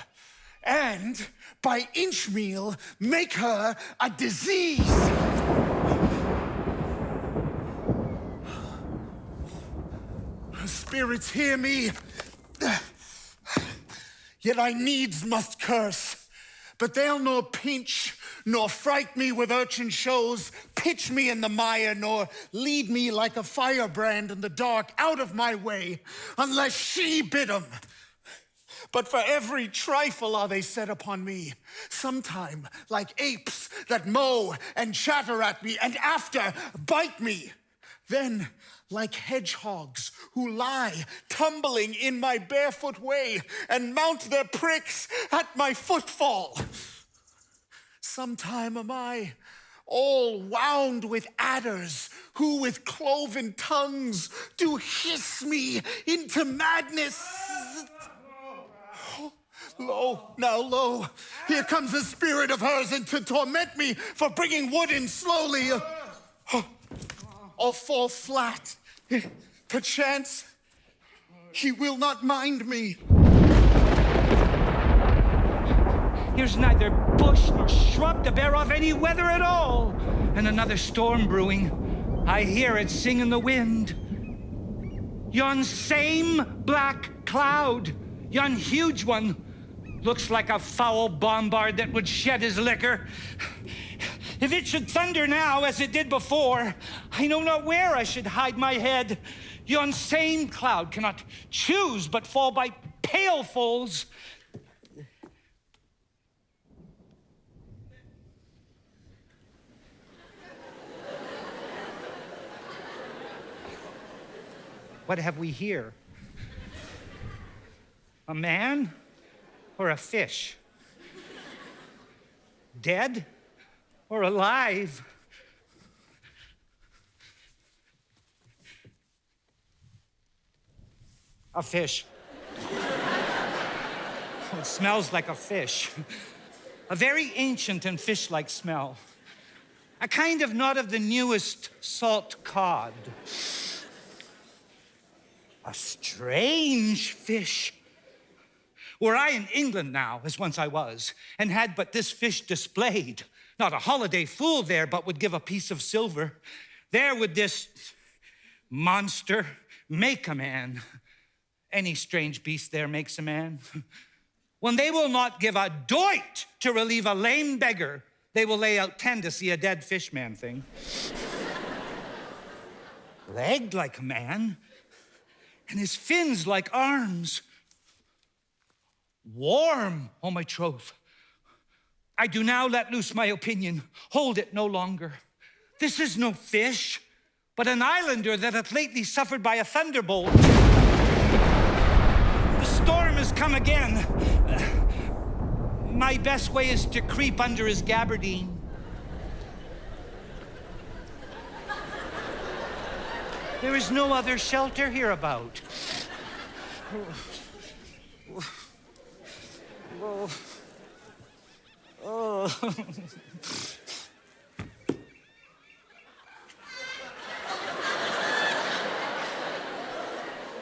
and by inchmeal make her a disease. Spirits, hear me. Yet I needs must curse. But they'll nor pinch, nor fright me with urchin shows, pitch me in the mire, nor lead me like a firebrand in the dark out of my way, unless she bid 'em. But for every trifle are they set upon me, sometime like apes that mow and chatter at me, and after bite me. Then like hedgehogs who lie tumbling in my barefoot way and mount their pricks at my footfall. Sometime am I all wound with adders who with cloven tongues do hiss me into madness. Lo, now lo, here comes a spirit of hers and to torment me for bringing wood in slowly. I'll fall flat. Perchance he will not mind me. Here's neither bush nor shrub to bear off any weather at all. And another storm brewing. I hear it sing in the wind. Yon same black cloud, yon huge one, looks like a foul bombard that would shed his liquor. If it should thunder now as it did before, I know not where I should hide my head. Yon same cloud cannot choose but fall by pailfuls. What have we here? A man or a fish? Dead or alive? A fish. It smells like a fish. A very ancient and fish-like smell. A kind of not of the newest salt cod. A strange fish. Were I in England now, as once I was, and had but this fish displayed, not a holiday fool there, but would give a piece of silver, there would this monster make a man. Any strange beast there makes a man. When they will not give a doit to relieve a lame beggar, they will lay out 10 to see a dead fish man thing. Legged like a man, and his fins like arms. Warm, oh my troth. I do now let loose my opinion, hold it no longer. This is no fish, but an islander that hath lately suffered by a thunderbolt. The storm has come again. My best way is to creep under his gabardine. There is no other shelter hereabout. Oh.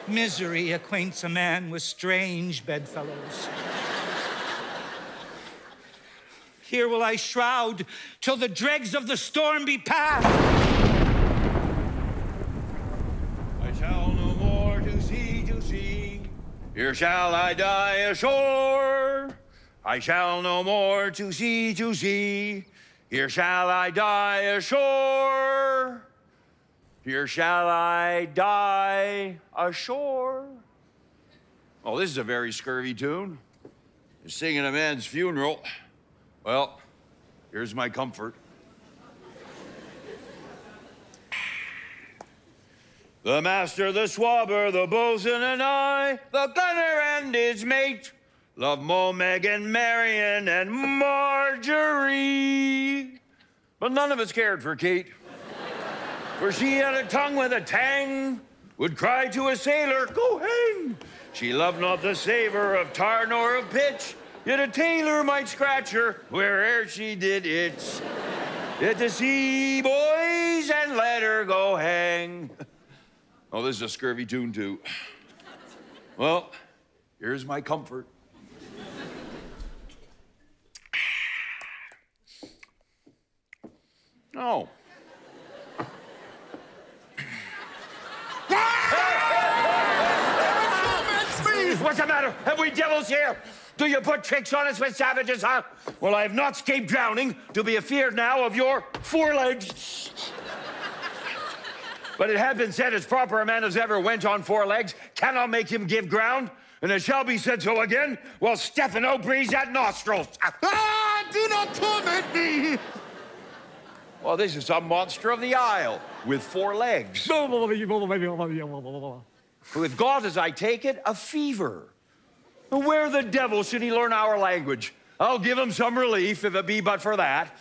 Misery acquaints a man with strange bedfellows. Here will I shroud till the dregs of the storm be past. I shall no more to sea. Here shall I die ashore. I shall no more to sea. Here shall I die ashore. Here shall I die ashore. Oh, this is a very scurvy tune. You're singing a man's funeral. Well, here's my comfort. The master, the swabber, the boatswain, and I, the gunner and his mate, love Mo, Megan, Marion, and Marjorie. But none of us cared for Kate. For she had a tongue with a tang, would cry to a sailor, go hang. She loved not the savor of tar nor of pitch, yet a tailor might scratch her where'er she did itch. Yet to sea, boys, and let her go hang. Oh, this is a scurvy tune, too. Well, here's my comfort. Oh. What's the matter? Have we devils here? Do you put tricks on us with savages, huh? Well, I have not escaped drowning to be afeard now of your forelegs. But it had been said as proper a man as ever went on 4 legs cannot make him give ground, and it shall be said so again while Stefano breathes at nostrils. Ah, do not torment me! Well, this is some monster of the Isle with 4 legs. With God, as I take it, a fever. Where the devil should he learn our language? I'll give him some relief if it be but for that.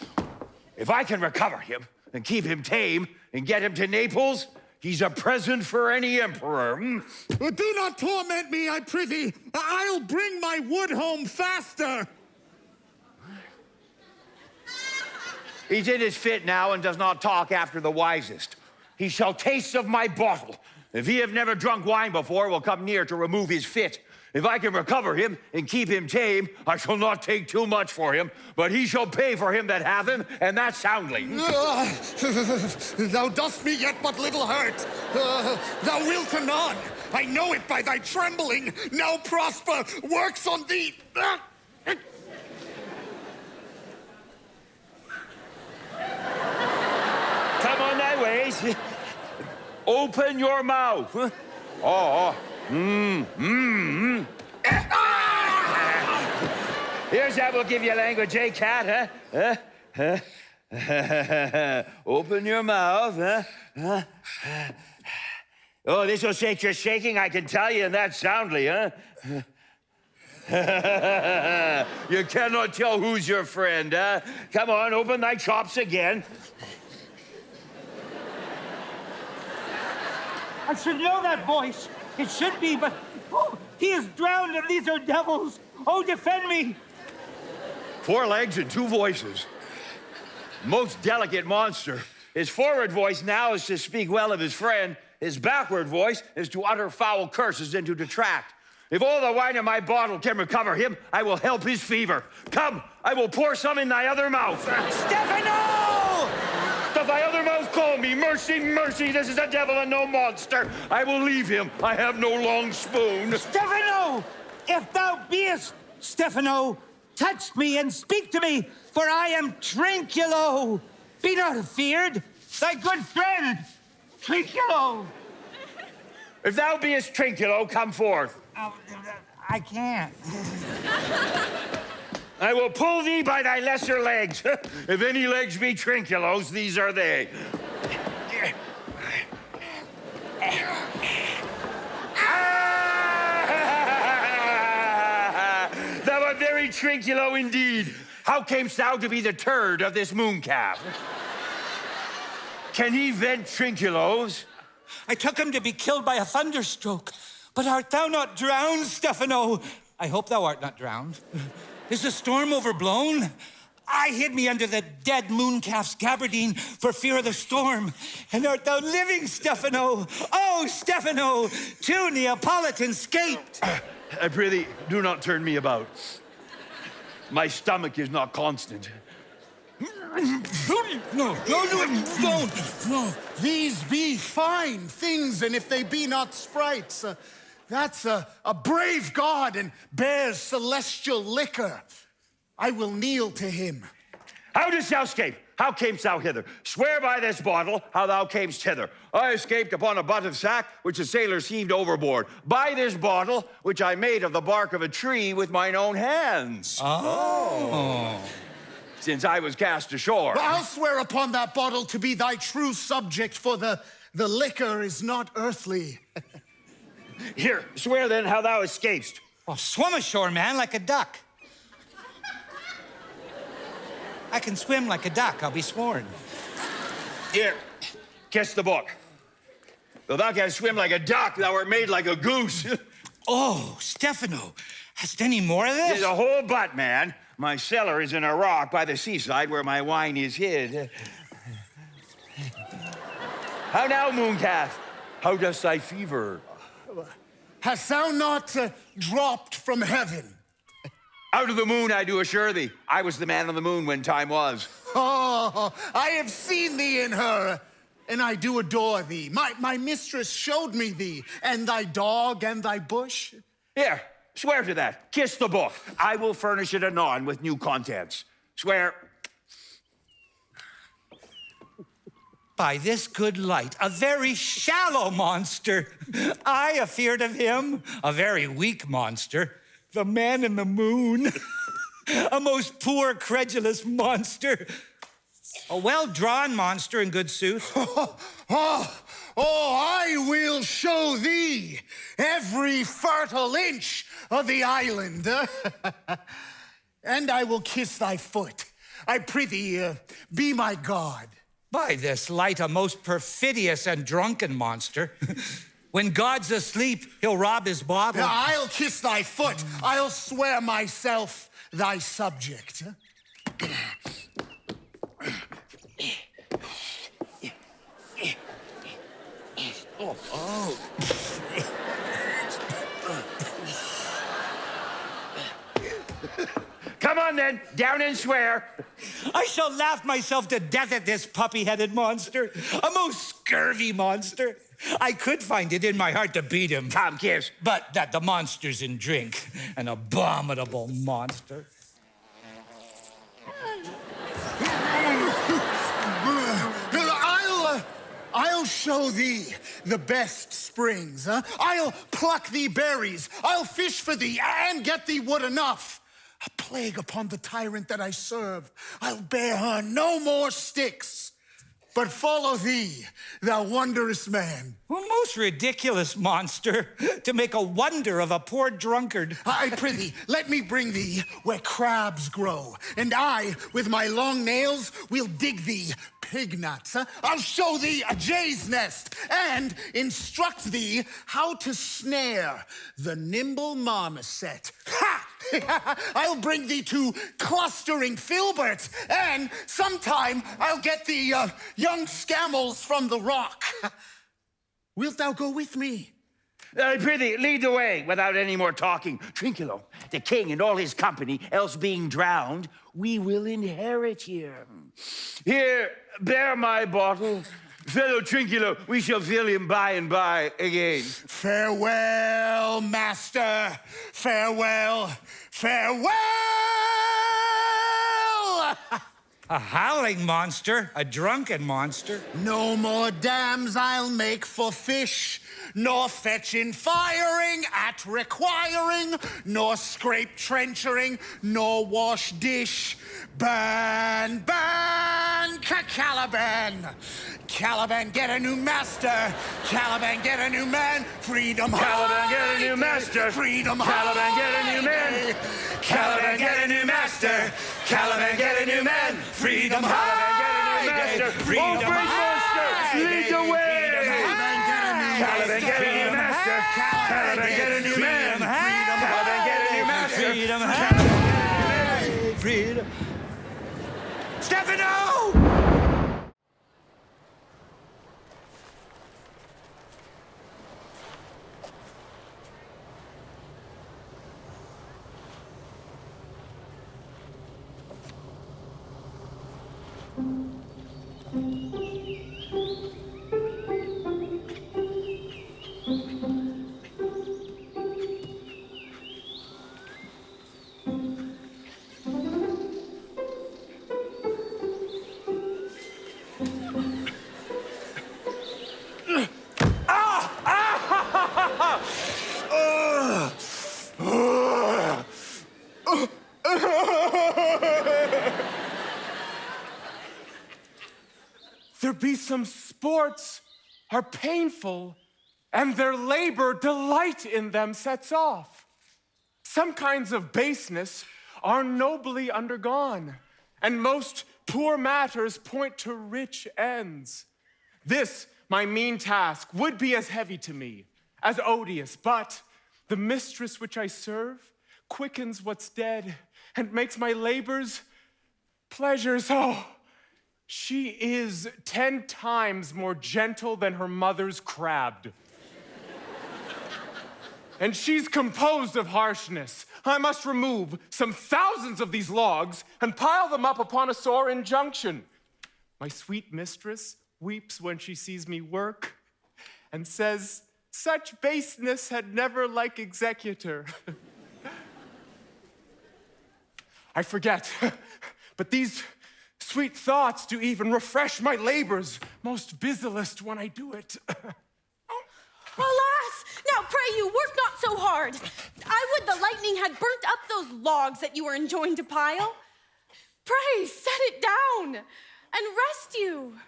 If I can recover him and keep him tame and get him to Naples, he's a present for any emperor. Do not torment me, I prithee. I'll bring my wood home faster. He's in his fit now and does not talk after the wisest. He shall taste of my bottle. If he have never drunk wine before, will come near to remove his fit. If I can recover him and keep him tame, I shall not take too much for him, but he shall pay for him that hath him, and that soundly. Thou dost me yet but little hurt. Thou wilt anon. I know it by thy trembling. Now Prosper works on thee. Come on thy ways. Open your mouth. Here's how we'll give you language, eh, cat, huh? Open your mouth, huh? Oh, this will shake your shaking, I can tell you, and that soundly, huh? You cannot tell who's your friend, huh? Come on, open thy chops again. I should know that voice. It should be, but he is drowned and these are devils. Oh, defend me. 4 legs and 2 voices. Most delicate monster. His forward voice now is to speak well of his friend. His backward voice is to utter foul curses and to detract. If all the wine in my bottle can recover him, I will help his fever. Come, I will pour some in thy other mouth. Stefano! Doth thy other mouth call me? Mercy, mercy, this is a devil and no monster. I will leave him. I have no long spoon. Stefano! If thou beest, Stefano, touch me and speak to me, for I am Trinculo. Be not afeard, thy good friend, Trinculo. If thou beest Trinculo, come forth. I can't. I will pull thee by thy lesser legs. If any legs be Trinculos, these are they. Thou art very Trinculo indeed. How camest thou to be the turd of this mooncalf? Can he vent Trinculos? I took him to be killed by a thunderstroke. But art thou not drowned, Stefano? I hope thou art not drowned. Is the storm overblown? I hid me under the dead mooncalf's gabardine for fear of the storm. And art thou living, Stefano? Oh, Stefano, two Neapolitans escaped. I prithee, do not turn me about. My stomach is not constant. No. These be fine things, and if they be not sprites, that's a brave god and bears celestial liquor. I will kneel to him. How didst thou escape? How camest thou hither? Swear by this bottle how thou camest hither. I escaped upon a butt of sack which the sailors heaved overboard. By this bottle which I made of the bark of a tree with mine own hands. Oh. Since I was cast ashore. Well, I'll swear upon that bottle to be thy true subject, for the liquor is not earthly. Here, swear then how thou escapest. Well, swim ashore, man, like a duck. I can swim like a duck, I'll be sworn. Here, kiss the book. Though thou canst swim like a duck, thou art made like a goose. Oh, Stefano, hast any more of this? There's a whole butt, man. My cellar is in a rock by the seaside where my wine is hid. How now, mooncalf? How does thy fever? Hast thou not dropped from heaven? Out of the moon, I do assure thee. I was the man on the moon when time was. Oh, I have seen thee in her, and I do adore thee. My mistress showed me thee, and thy dog and thy bush. Here, Swear to that. Kiss the book. I will furnish it anon with new contents. Swear. By this good light, a very shallow monster. I afeard of him, a very weak monster. The man in the moon, a most poor, credulous monster. A well-drawn monster, in good sooth. I will show thee every fertile inch of the island. And I will kiss thy foot. I prithee, be my god. By this light, a most perfidious and drunken monster. When God's asleep, he'll rob his bottle. I'll kiss thy foot. I'll swear myself thy subject. Come on then, down and swear. I shall laugh myself to death at this puppy-headed monster, a most scurvy monster. I could find it in my heart to beat him. Come, kiss. But that the monster's in drink, an abominable monster. I'll show thee the best springs. Huh? I'll pluck thee berries. I'll fish for thee and get thee wood enough. A plague upon the tyrant that I serve. I'll bear her no more sticks, but follow thee, thou wondrous man. A most ridiculous monster, to make a wonder of a poor drunkard. I prithee, let me bring thee where crabs grow, and I, with my long nails, will dig thee pig nuts. Huh? I'll show thee a jay's nest, and instruct thee how to snare the nimble marmoset. Ha! I'll bring thee to clustering filberts, and sometime I'll get thee young scammels from the rock. Wilt thou go with me? I prithee, lead the way without any more talking. Trinculo, the king and all his company, else being drowned, we will inherit here. Here, bear my bottle. Fellow Trinculo, we shall fill him by and by again. Farewell, master. Farewell. Farewell! A howling monster, a drunken monster. No more dams I'll make for fish, nor fetching firing at requiring, nor scrape trenchering, nor wash dish. Ban, ban, Caliban. Caliban, get a new master. Caliban, get a new man. Freedom, Caliban, get a new master. Freedom, Caliban, get a new man. Caliban, get a new master. Caliban, get a new man. Freedom, Caliban, get a new master. Freedom, monster, lead the way. Caliban, get a new master. Caliban, get a new man. Caliban, get a new master. Freedom, freedom. Stefano! There be some sports are painful, and their labor delight in them sets off. Some kinds of baseness are nobly undergone, and most poor matters point to rich ends. This, my mean task, would be as heavy to me, as odious, but the mistress which I serve quickens what's dead and makes my labors pleasures. Oh, she is 10 times more gentle than her mother's crab. And she's composed of harshness. I must remove some thousands of these logs and pile them up upon a sore injunction. My sweet mistress weeps when she sees me work and says, such baseness had never like executor. I forget, but these sweet thoughts do even refresh my labors, most busiliest when I do it. Alas! Now pray you, work not so hard. I would the lightning had burnt up those logs that you were enjoined to pile. Pray, set it down, and rest you.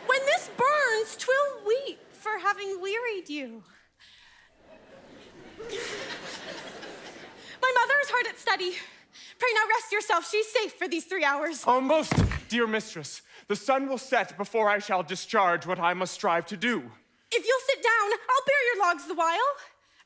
When this burns, 'twill weep for having wearied you. My mother is hard at study. Pray now rest yourself, she's safe for these 3 hours. Oh, most dear mistress, the sun will set before I shall discharge what I must strive to do. If you'll sit down, I'll bear your logs the while.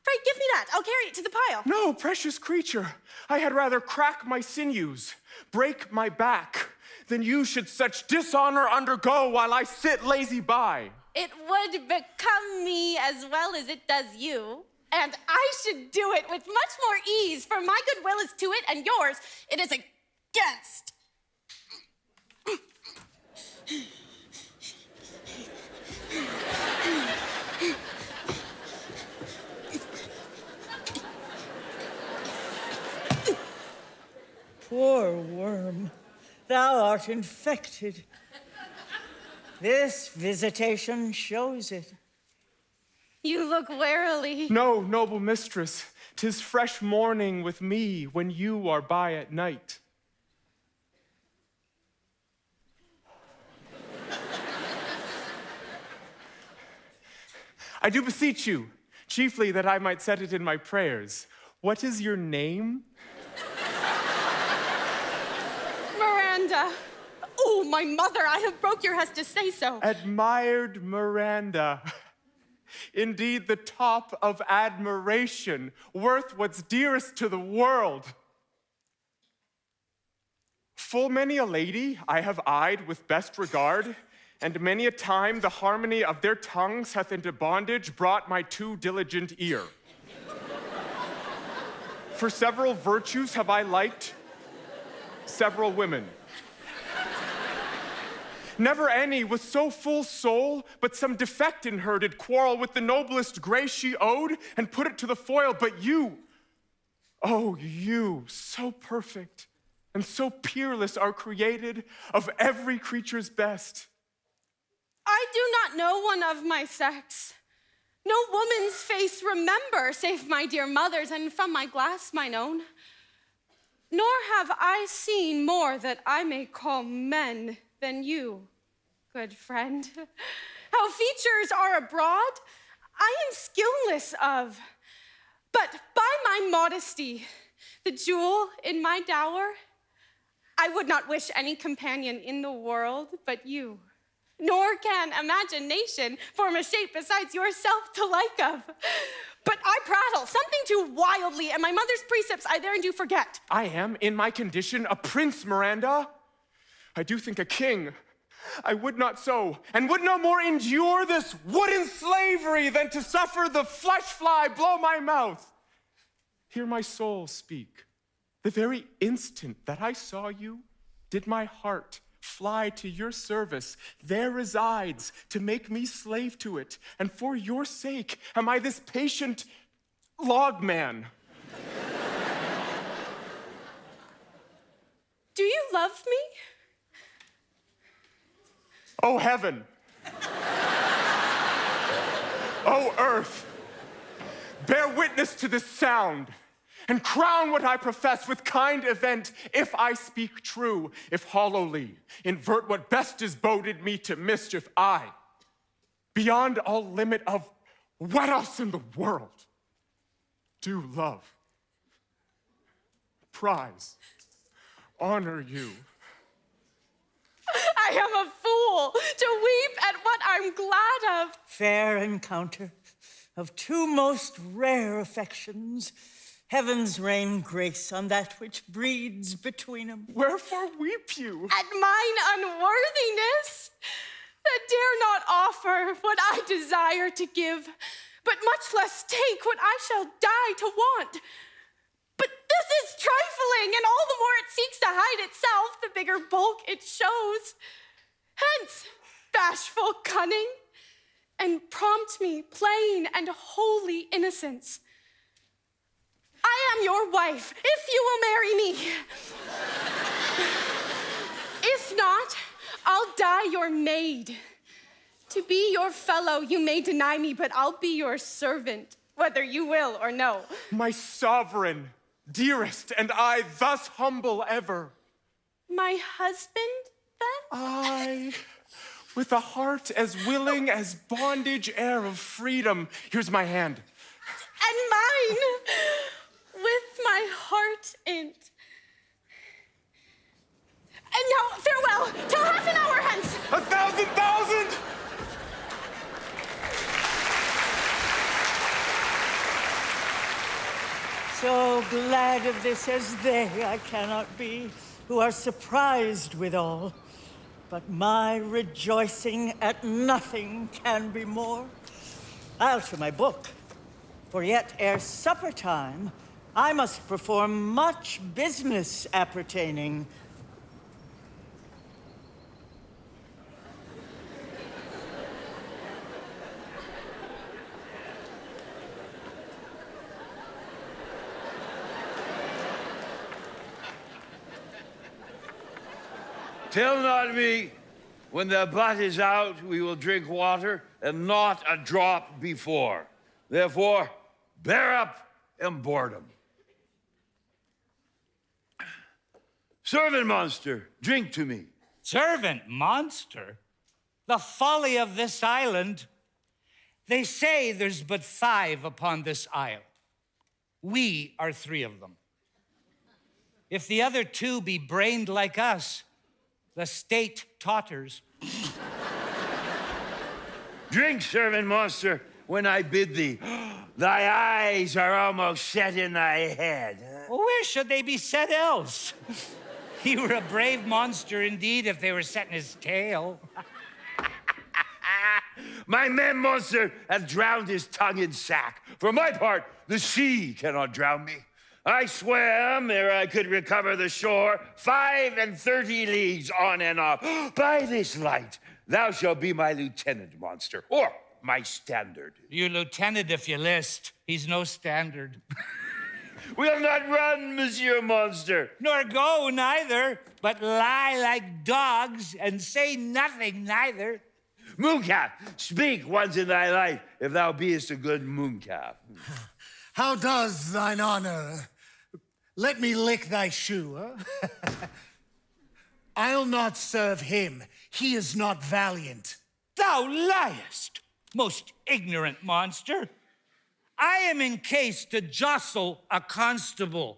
Pray, give me that. I'll carry it to the pile. No, precious creature. I had rather crack my sinews, break my back, than you should such dishonor undergo while I sit lazy by. It would become me as well as it does you, and I should do it with much more ease, for my goodwill is to it, and yours it is against. Poor worm, thou art infected. This visitation shows it. You look warily. No, noble mistress, 'tis fresh morning with me when you are by at night. I do beseech you, chiefly that I might set it in my prayers. What is your name? Miranda. Oh, my mother, I have broke your hest to say so. Admired Miranda. Indeed, the top of admiration, worth what's dearest to the world. Full many a lady I have eyed with best regard, and many a time the harmony of their tongues hath into bondage brought my too diligent ear. For several virtues have I liked several women. Never any was so full soul, but some defect in her did quarrel with the noblest grace she owed, and put it to the foil. But you, oh, you, so perfect and so peerless are created of every creature's best. I do not know one of my sex. No woman's face remember, save my dear mother's, and from my glass mine own. Nor have I seen more that I may call men than you, good friend. How features are abroad, I am skillless of. But by my modesty, the jewel in my dower, I would not wish any companion in the world but you. Nor can imagination form a shape besides yourself to like of. But I prattle something too wildly, and my mother's precepts I therein do forget. I am, in my condition, a prince, Miranda. I do think a king. I would not so, and would no more endure this wooden slavery than to suffer the flesh fly blow my mouth. Hear my soul speak. The very instant that I saw you, did my heart fly to your service. There resides to make me slave to it, and for your sake am I this patient logman. Do you love me? O heaven, O earth, bear witness to this sound, and crown what I profess with kind event, if I speak true, if hollowly invert what best is boded me to mischief, I, beyond all limit of what else in the world, do love, prize, honor you. I am a fool to weep at what I'm glad of. Fair encounter of two most rare affections. Heavens rain grace on that which breeds between them. Wherefore weep you? At mine unworthiness, that dare not offer what I desire to give, but much less take what I shall die to want. But this is trifling, and all the more it seeks to hide itself, the bigger bulk it shows. Hence, bashful cunning, and prompt me plain and holy innocence. I am your wife, if you will marry me. If not, I'll die your maid. To be your fellow, you may deny me, but I'll be your servant, whether you will or no. My sovereign, dearest, and I thus humble ever. My husband, then? I, with a heart as willing as bondage air of freedom. Here's my hand. And mine, with my heart in't. And now, farewell, till half an hour hence. 1,000,000! So glad of this as they I cannot be, who are surprised withal. But my rejoicing at nothing can be more. I'll to my book, for yet ere supper time, I must perform much business appertaining. Tell not me, when the butt is out, we will drink water, and not a drop before. Therefore, bear up and boredom. Servant monster, drink to me. Servant monster? The folly of this island. They say there's but 5 upon this isle. We are 3 of them. If the other 2 be brained like us, the state totters. Drink, servant monster, when I bid thee. Thy eyes are almost set in thy head. Well, where should they be set else? He were a brave monster indeed if they were set in his tail. My man monster hath drowned his tongue in sack. For my part, the sea cannot drown me. I swam ere I could recover the shore, 35 leagues on and off. By this light, thou shalt be my lieutenant, monster, or my standard. You lieutenant if you list. He's no standard. We'll not run, Monsieur Monster. Nor go neither, but lie like dogs and say nothing neither. Mooncalf, speak once in thy life, if thou beest a good mooncalf. How does thine honor? Let me lick thy shoe, huh? I'll not serve him. He is not valiant. Thou liest, most ignorant monster. I am in case to jostle a constable.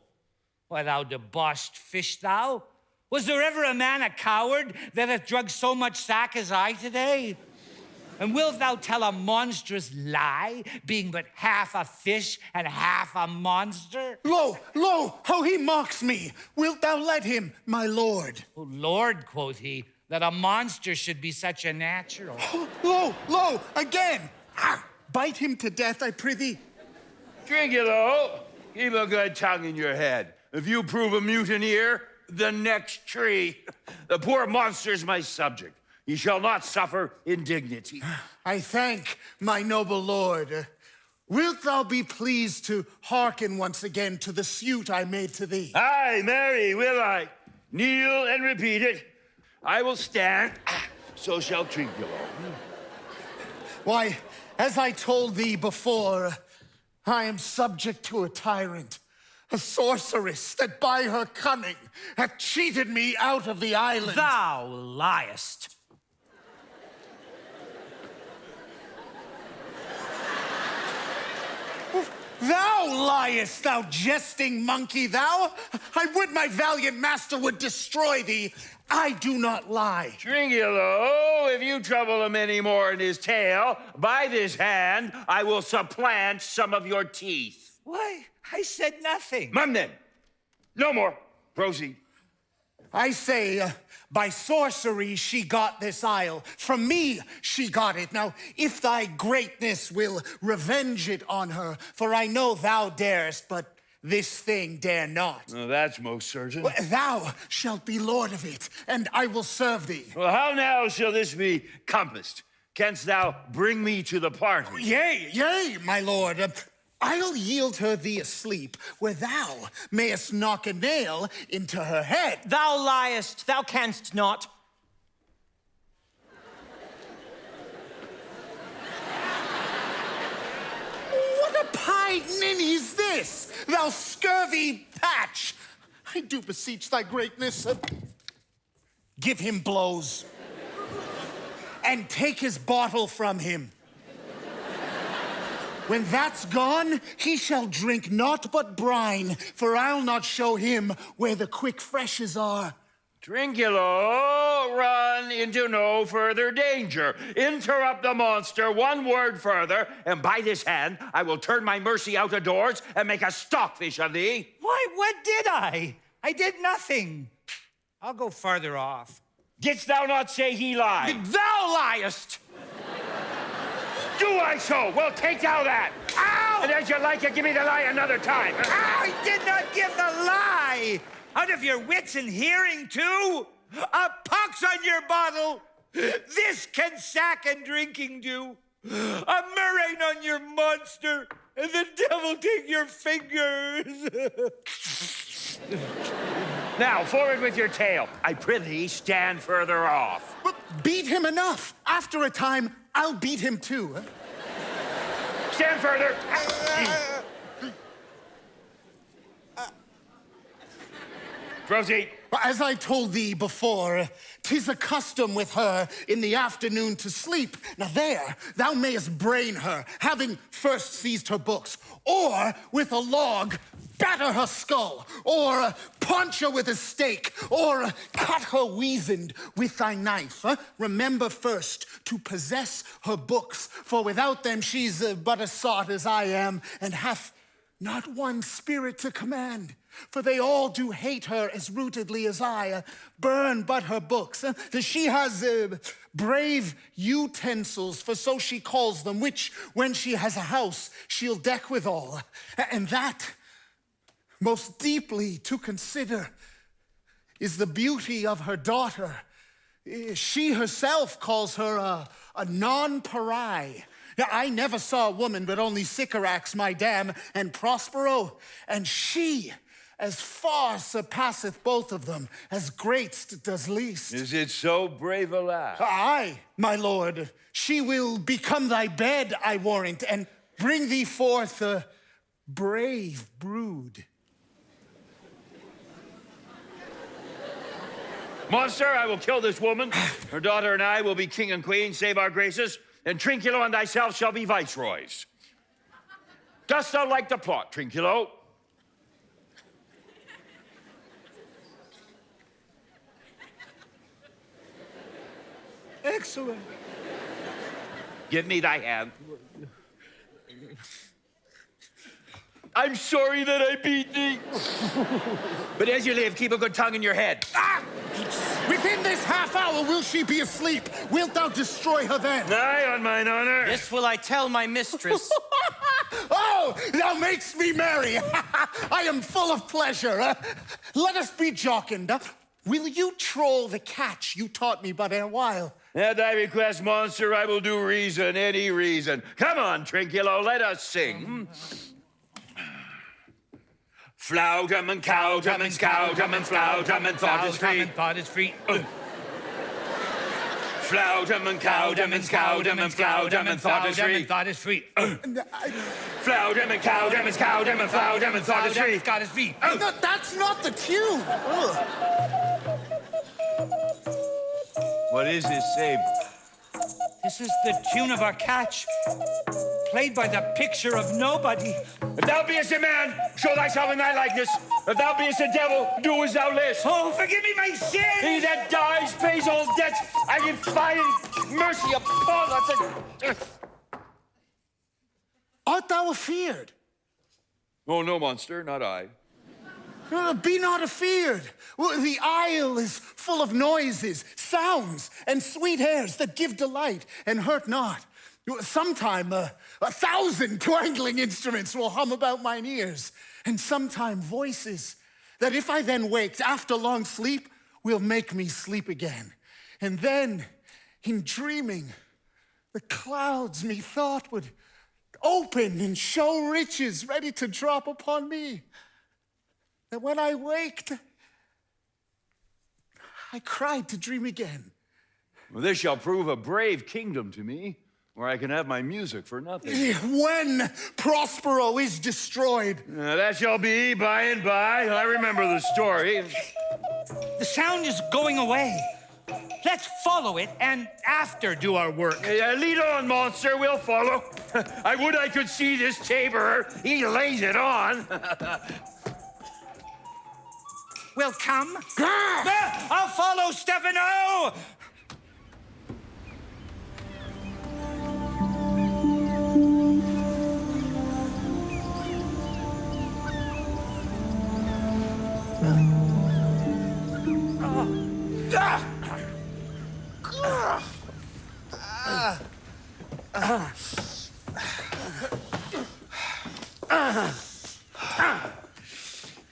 Why, thou debauched fish, thou? Was there ever a man a coward that hath drugged so much sack as I today? And wilt thou tell a monstrous lie, being but half a fish and half a monster? Lo, lo, how he mocks me! Wilt thou let him, my lord? Oh, Lord, quoth he, that a monster should be such a natural. Lo, lo, again! Bite him to death, I prithee. Drink it, oh. Keep a good tongue in your head. If you prove a mutineer, the next tree. The poor monster's my subject. He shall not suffer indignity. I thank my noble lord. Wilt thou be pleased to hearken once again to the suit I made to thee? Aye, marry, will I. Kneel and repeat it. I will stand, so shall Trinculo. Why, as I told thee before, I am subject to a tyrant, a sorceress that by her cunning hath cheated me out of the island. Thou liest. Thou liest, thou jesting monkey, thou! I would my valiant master would destroy thee. I do not lie. Trinculo, if you trouble him any more in his tail, by this hand I will supplant some of your teeth. Why, I said nothing. Mum then, no more. Proceed. I say, by sorcery she got this isle. From me she got it. Now, if thy greatness will revenge it on her, for I know thou darest, but this thing dare not. Oh, that's most certain. Well, thou shalt be lord of it, and I will serve thee. Well, how now shall this be compassed? Canst thou bring me to the party? Yea, yea, my lord. I'll yield her thee asleep, where thou mayest knock a nail into her head. Thou liest, thou canst not. What a pied ninny's this, thou scurvy patch? I do beseech thy greatness, give him blows, and take his bottle from him. When that's gone, he shall drink naught but brine, for I'll not show him where the quick freshes are. Trinculo, run into no further danger. Interrupt the monster one word further, and by this hand I will turn my mercy out of doors and make a stockfish of thee. Why, what did I? I did nothing. I'll go farther off. Didst thou not say he lied? Thou liest! Do I so? Well, take thou that. Ow! And as you like it, give me the lie another time. I did not give the lie! Out of your wits and hearing, too? A pox on your bottle! This can sack and drinking do. A murrain on your monster, and the devil take your fingers. Now, forward with your tale. I prithee, stand further off. But beat him enough. After a time, I'll beat him too. Stand further. Proceed. As I told thee before, 'tis a custom with her in the afternoon to sleep. Now there, thou mayest brain her, having first seized her books, or with a log batter her skull, or punch her with a stake, or cut her weazened with thy knife. Remember first to possess her books, for without them she's but a sot as I am, and hath not one spirit to command. For they all do hate her as rootedly as I. Burn but her books. She has brave utensils, for so she calls them, which when she has a house, she'll deck withal. And that, most deeply to consider, is the beauty of her daughter. She herself calls her a non-pariah. I never saw a woman but only Sycorax, my dam, and Prospero, and she as far surpasseth both of them, as greatst does least. Is it so, brave a lass? Aye, my lord. She will become thy bed, I warrant, and bring thee forth a brave brood. Monster, I will kill this woman. Her daughter and I will be king and queen, save our graces, and Trinculo and thyself shall be viceroys. Dost thou like the plot, Trinculo? Excellent. Give me thy hand. I'm sorry that I beat thee. But as you live, keep a good tongue in your head. Ah! Within this half hour will she be asleep. Wilt thou destroy her then? Aye, on mine honor. This will I tell my mistress. Oh, thou makes me merry. I am full of pleasure. Let us be jocund. Will you troll the catch you taught me but a while? At thy request, monster, I will do reason, any reason. Come on, Trinculo, let us sing. Flout 'em and cout 'em and scout 'em and flout 'em and thought is free. Thought is free. Flout 'em and cout 'em and scout 'em and flout 'em and thought is free. Thought is free. Flout 'em and cout 'em and scout 'em and flout 'em and thought is free. Thought is free. No, that's not the tune. What is this same? This is the tune of our catch, played by the picture of nobody. If thou beest a man, show thyself in thy likeness. If thou beest a devil, do as thou list. Oh, forgive me my sins! He that dies pays all debts. I defy mercy upon us. Art thou afeard? Oh, no, monster, not I. Be not afeard. The isle is full of noises, sounds, and sweet airs that give delight and hurt not. Sometime 1,000 twangling instruments will hum about mine ears, and sometime voices that if I then waked after long sleep, will make me sleep again. And then, in dreaming, the clouds methought would open and show riches ready to drop upon me. And when I waked, I cried to dream again. Well, this shall prove a brave kingdom to me, where I can have my music for nothing. When Prospero is destroyed. That shall be by and by. I remember the story. The sound is going away. Let's follow it and after do our work. Lead on, monster. We'll follow. I would I could see this taborer. He lays it on. Will come. I'll follow, Stefano!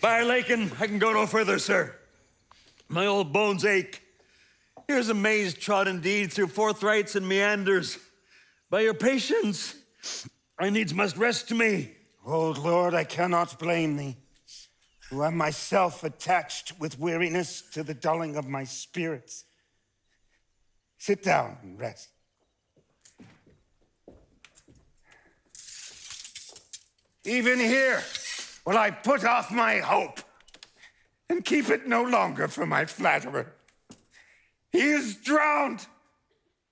By Lakin, I can go no further, sir. My old bones ache. Here's a maze trod indeed through forthrights and meanders. By your patience, I needs must rest to me. Old Lord, I cannot blame thee, who am myself attached with weariness to the dulling of my spirits. Sit down and rest. Even here will I put off my hope and keep it no longer for my flatterer. He is drowned,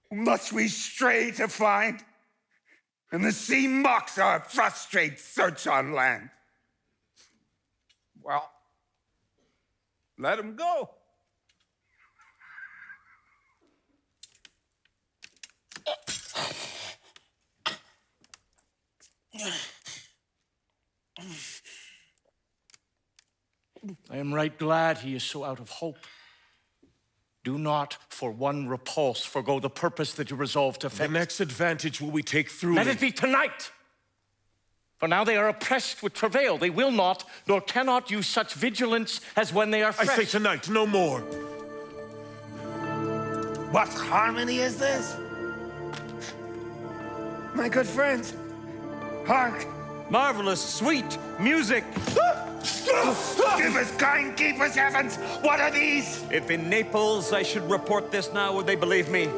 whom must we stray to find, and the sea mocks our frustrate search on land. Well, let him go. I am right glad he is so out of hope. Do not for one repulse forgo the purpose that you resolve to effect. The next advantage will we take through. Let it be tonight! For now they are oppressed with travail. They will not, nor cannot use such vigilance as when they are fresh. I say tonight, no more. What harmony is this? My good friends, hark! Marvelous, sweet music. Give us kind, keep us heavens. What are these? If in Naples I should report this now, would they believe me?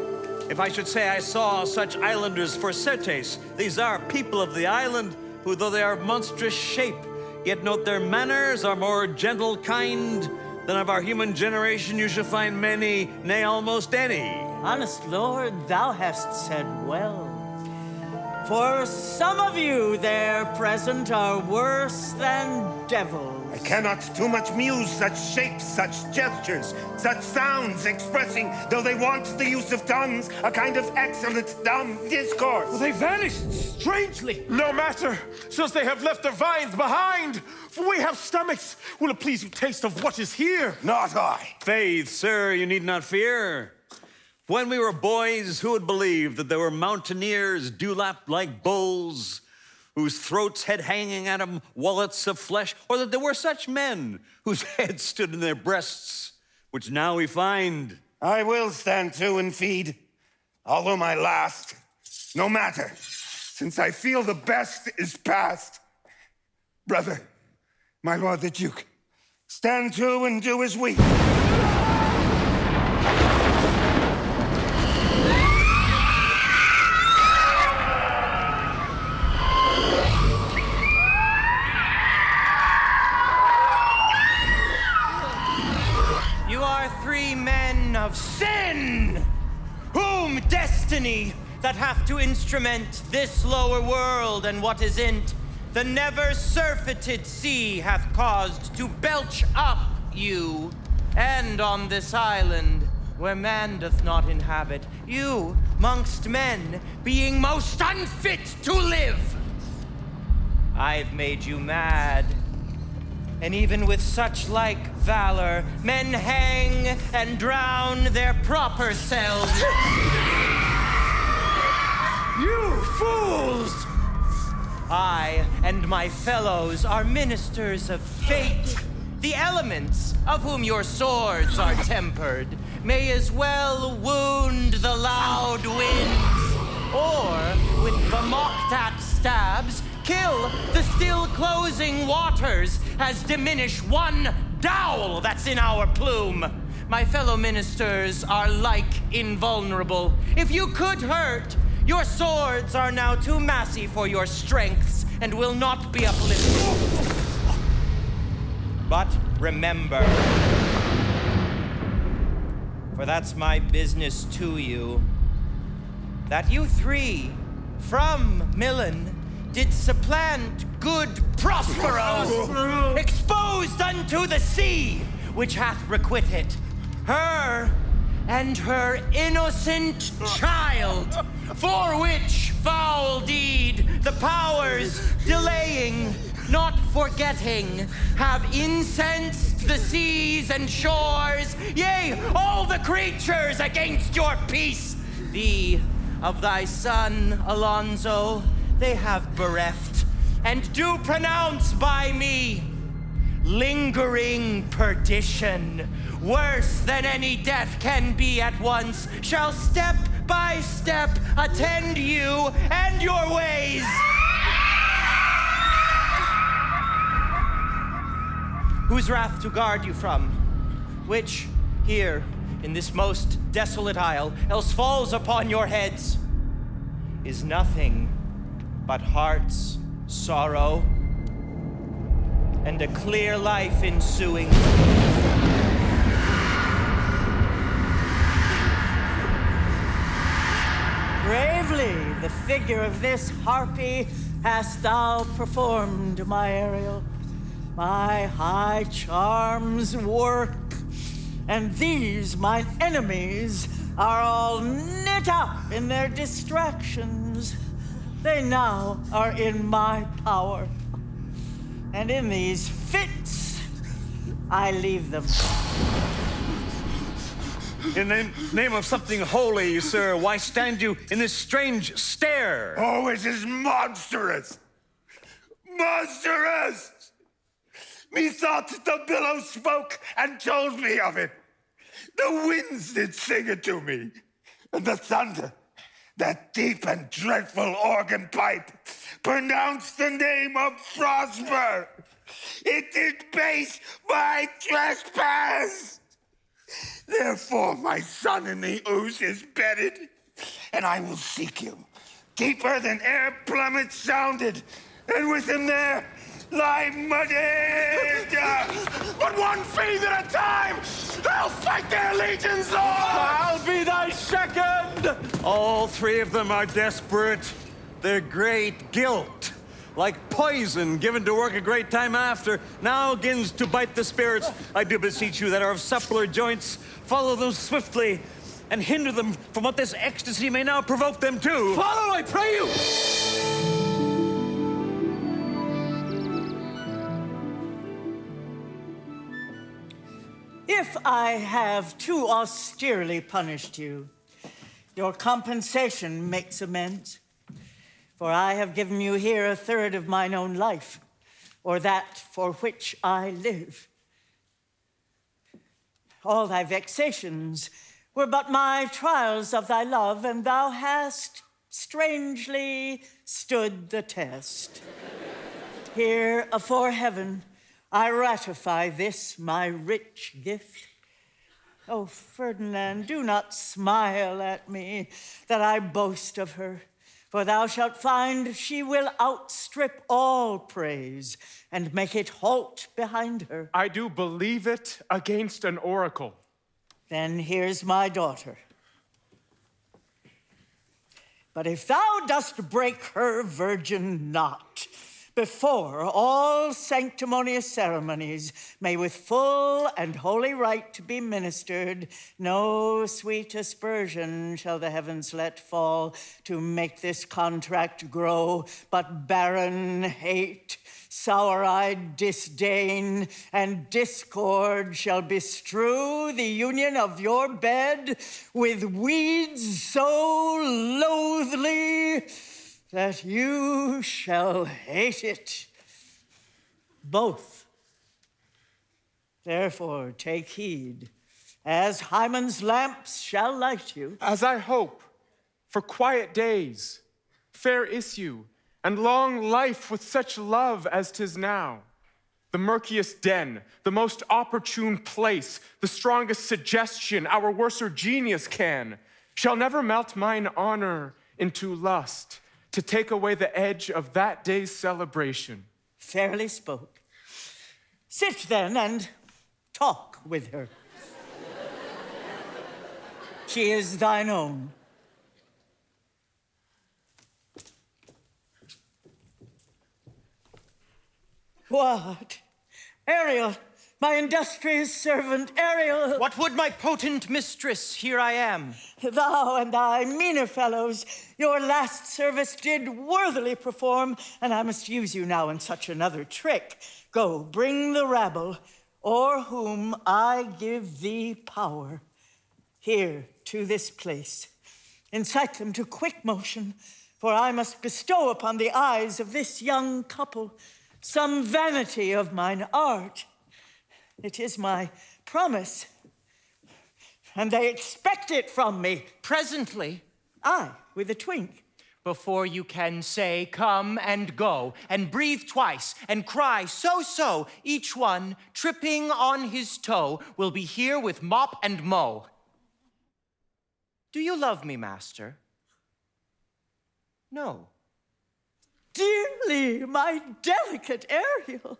If I should say I saw such islanders for certes, these are people of the island, who though they are of monstrous shape, yet note their manners are more gentle kind than of our human generation you shall find many, nay almost any. Honest Lord, thou hast said well. For some of you there present are worse than devils. I cannot too much muse such shapes, such gestures, such sounds expressing, though they want the use of tongues, a kind of excellent dumb discourse. Well, they vanished strangely. No matter, since they have left their vines behind. For we have stomachs. Will it please you taste of what is here? Not I. Faith, sir, you need not fear. When we were boys, who would believe that there were mountaineers dewlapped like bulls, whose throats had hanging at them wallets of flesh, or that there were such men whose heads stood in their breasts, which now we find. I will stand to and feed, although my last, no matter, since I feel the best is past. Brother, my lord the Duke, stand to and do as we. Of sin, whom destiny that hath to instrument this lower world and what is in't, the never surfeited sea hath caused to belch up you, and on this island where man doth not inhabit, you, mongst men, being most unfit to live. I've made you mad. And even with such like valor, men hang and drown their proper selves. You fools! I and my fellows are ministers of fate. The elements, of whom your swords are tempered, may as well wound the loud winds, or with the mocked-at staff Ariel, the still closing waters has diminished one dowel that's in our plume. My fellow ministers are like invulnerable. If you could hurt, your swords are now too massy for your strengths and will not be uplifted. But remember, for that's my business to you, that you three from Milan did supplant good Prospero, exposed unto the sea, which hath requited her and her innocent child, for which foul deed the powers delaying, not forgetting, have incensed the seas and shores, yea, all the creatures against your peace. Thee, of thy son, Alonso, they have bereft, and do pronounce by me lingering perdition, worse than any death can be at once, shall step by step attend you and your ways. Whose wrath to guard you from, which here in this most desolate isle else falls upon your heads, is nothing but heart's sorrow and a clear life ensuing. Bravely the figure of this Harpy hast thou performed, my Ariel. My high charms work, and these mine enemies are all knit up in their distractions. They now are in my power, and in these fits I leave them. In the name of something holy, sir, why stand you in this strange stare? Oh, it is monstrous! Monstrous! Methought the billows spoke and told me of it. The winds did sing it to me, and the thunder, that deep and dreadful organ pipe, pronounced the name of Prosper. It did base my trespass. Therefore my son in the ooze is bedded, and I will seek him, deeper than air plummets sounded, and with him there lie mudded. But one fiend at a time, they'll fight their legions on! I'll be thy second! All three of them are desperate. Their great guilt, like poison given to work a great time after, now begins to bite the spirits. I do beseech you that are of suppler joints, follow them swiftly, and hinder them from what this ecstasy may now provoke them to. Follow, I pray you! If I have too austerely punished you, your compensation makes amends. For I have given you here a third of mine own life, or that for which I live. All thy vexations were but my trials of thy love, and thou hast strangely stood the test. Here afore heaven, I ratify this my rich gift. Oh, Ferdinand, do not smile at me that I boast of her, for thou shalt find she will outstrip all praise and make it halt behind her. I do believe it against an oracle. Then here's my daughter. But if thou dost break her virgin knot, before all sanctimonious ceremonies may with full and holy rite be ministered, no sweet aspersion shall the heavens let fall to make this contract grow, but barren hate, sour-eyed disdain, and discord shall bestrew the union of your bed with weeds so loathly that you shall hate it, both. Therefore take heed, as Hymen's lamps shall light you. As I hope, for quiet days, fair issue, and long life with such love as 'tis now. The murkiest den, the most opportune place, the strongest suggestion our worser genius can, shall never melt mine honor into lust, to take away the edge of that day's celebration. Fairly spoke. Sit then and talk with her. She is thine own. What? Ariel, my industrious servant, Ariel. What would my potent mistress? Here I am. Thou and thy meaner fellows, your last service did worthily perform, and I must use you now in such another trick. Go, bring the rabble, o'er whom I give thee power, here to this place. Incite them to quick motion, for I must bestow upon the eyes of this young couple some vanity of mine art. It is my promise, and they expect it from me. Presently? Aye, with a twink. Before you can say, come and go, and breathe twice, and cry, so, each one, tripping on his toe, will be here with mop and mow. Do you love me, master? No. Dearly, my delicate Ariel.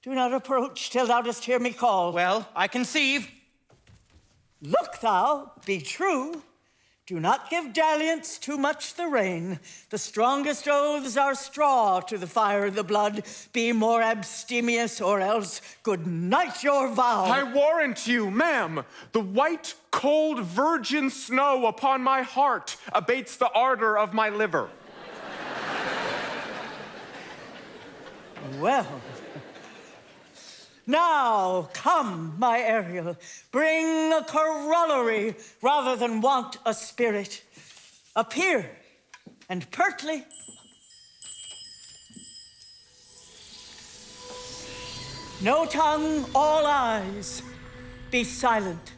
Do not approach till thou dost hear me call. Well, I conceive. Look thou, be true. Do not give dalliance too much the rein. The strongest oaths are straw to the fire of the blood. Be more abstemious, or else good night your vow. I warrant you, ma'am, the white, cold virgin snow upon my heart abates the ardor of my liver. Well, now come, my Ariel, bring a corollary rather than want a spirit. Appear, and pertly. No tongue, all eyes, be silent.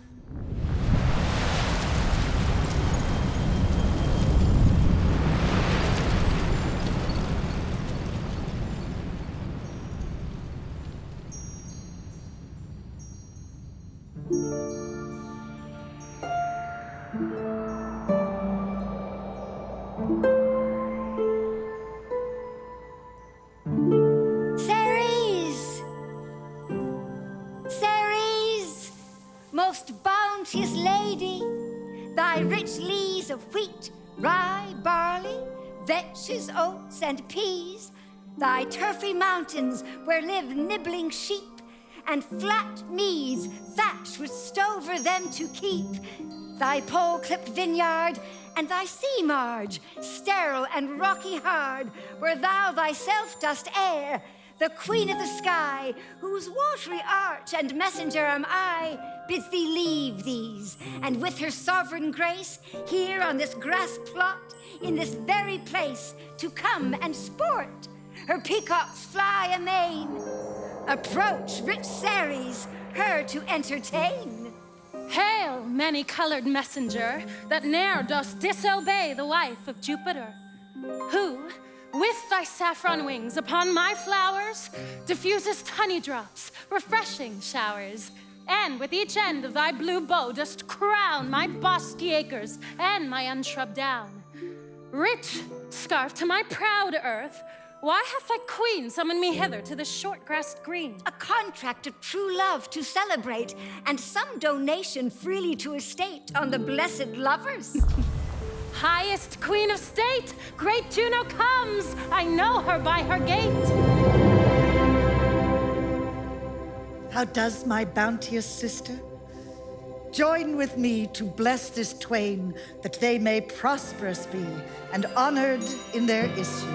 Bounteous lady, thy rich lees of wheat, rye, barley, vetches, oats, and peas, thy turfy mountains where live nibbling sheep, and flat meads thatched with stover them to keep, thy pole-clipped vineyard, and thy sea marge, sterile and rocky hard, where thou thyself dost err, the queen of the sky, whose watery arch and messenger am I, bids thee leave these, and with her sovereign grace, here on this grass plot, in this very place, to come and sport. Her peacocks fly amain. Approach, rich Ceres, her to entertain. Hail, many-colored messenger, that ne'er dost disobey the wife of Jupiter, who, with thy saffron wings upon my flowers, diffusest honey drops, refreshing showers, and with each end of thy blue bow dost crown my bosky acres and my unshrubed down. Rich scarf to my proud earth, why hath thy queen summoned me hither to this short-grassed green? A contract of true love to celebrate, and some donation freely to estate on the blessed lovers. Highest queen of state, great Juno comes. I know her by her gait. How does my bounteous sister? Join with me to bless this twain, that they may prosperous be and honored in their issue.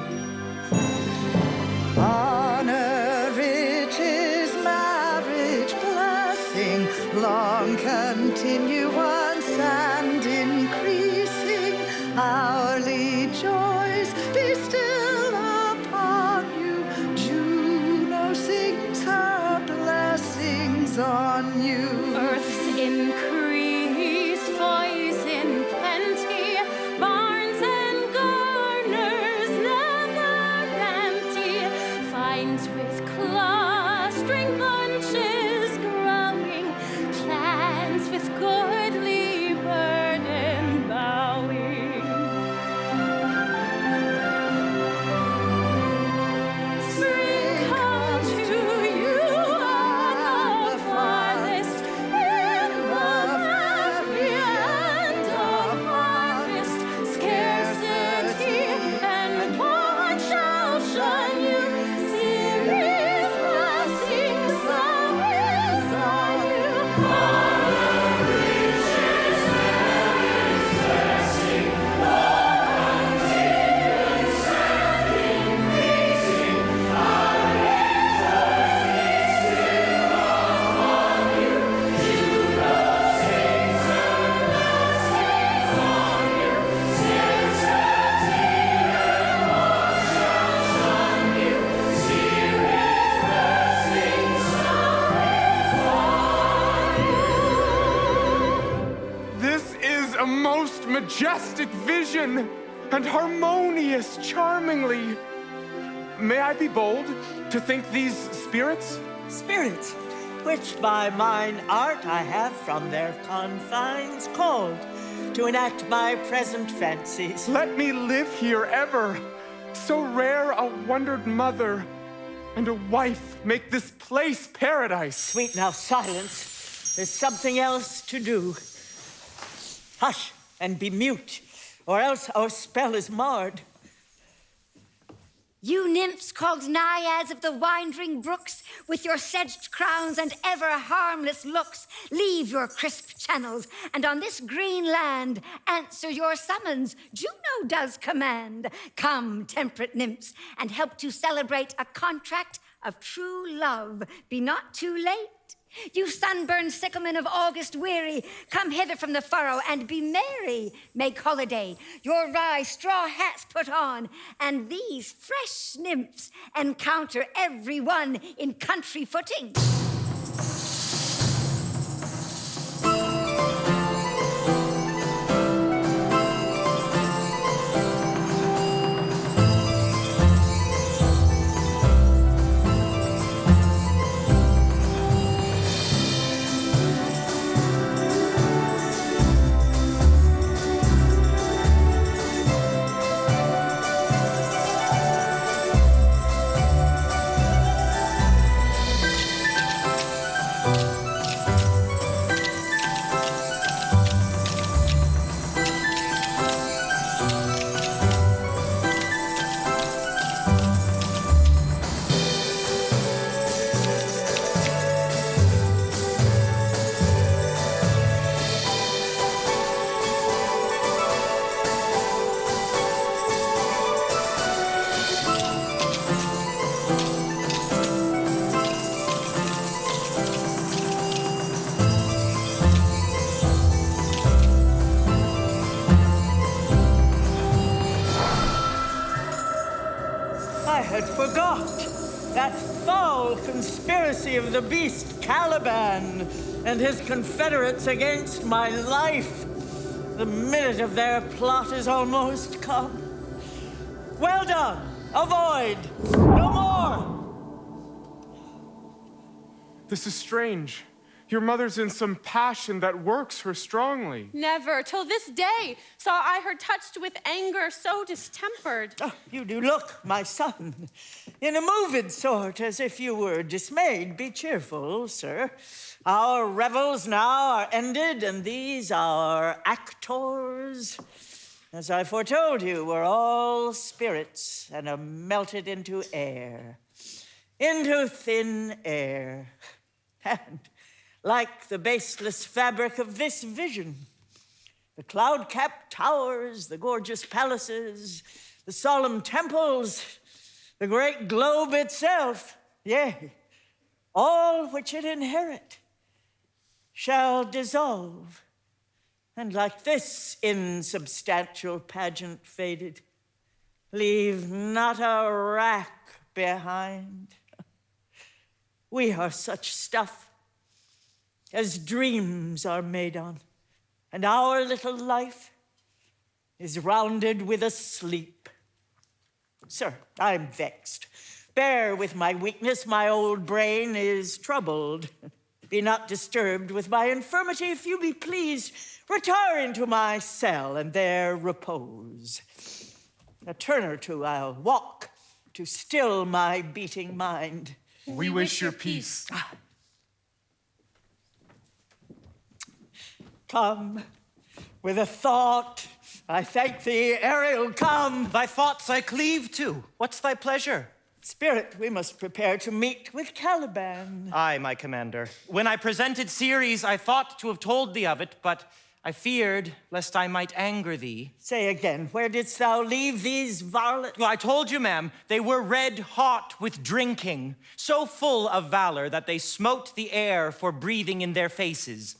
Honor, riches, marriage, blessing, long continuance and increasing, hourly joys be still upon you. Juno sings her blessings on you. Earth's increase, voice in plenty, barns and garners never majestic vision, and harmonious charmingly. May I be bold to think these spirits? Spirits, which by mine art I have from their confines called, to enact my present fancies. Let me live here ever, so rare a wondered mother, and a wife make this place paradise. Sweet, now silence. There's something else to do. Hush and be mute, or else our spell is marred. You nymphs called naiads of the winding brooks, with your sedged crowns and ever harmless looks, leave your crisp channels, and on this green land answer your summons. Juno does command. Come, temperate nymphs, and help to celebrate a contract of true love. Be not too late. You sunburned sycamore of August weary, come hither from the furrow and be merry. Make holiday, your wry straw hats put on, and these fresh nymphs encounter every one in country footing. Conspiracy of the beast Caliban and his confederates against my life. The minute of their plot is almost come. Well done. Avoid. No more. This is strange. Your mother's in some passion that works her strongly. Never, till this day, saw I her touched with anger so distempered. Oh, you do look, my son, in a moved sort, as if you were dismayed. Be cheerful, sir. Our revels now are ended, and these our actors, as I foretold you, were all spirits and are melted into air, into thin air. And like the baseless fabric of this vision, the cloud-capped towers, the gorgeous palaces, the solemn temples, the great globe itself, yea, all which it inherit, shall dissolve, and like this insubstantial pageant faded, leave not a rack behind. We are such stuff as dreams are made on, and our little life is rounded with a sleep. Sir, I'm vexed. Bear with my weakness, my old brain is troubled. Be not disturbed with my infirmity, if you be pleased. Retire into my cell and there repose. A turn or two I'll walk to still my beating mind. We wish your peace. Come, with a thought, I thank thee, Ariel, come. Thy thoughts I cleave to. What's thy pleasure? Spirit, we must prepare to meet with Caliban. Aye, my commander. When I presented Ceres, I thought to have told thee of it, but I feared lest I might anger thee. Say again, where didst thou leave these varlets? Well, I told you, ma'am, they were red hot with drinking, so full of valor that they smote the air for breathing in their faces.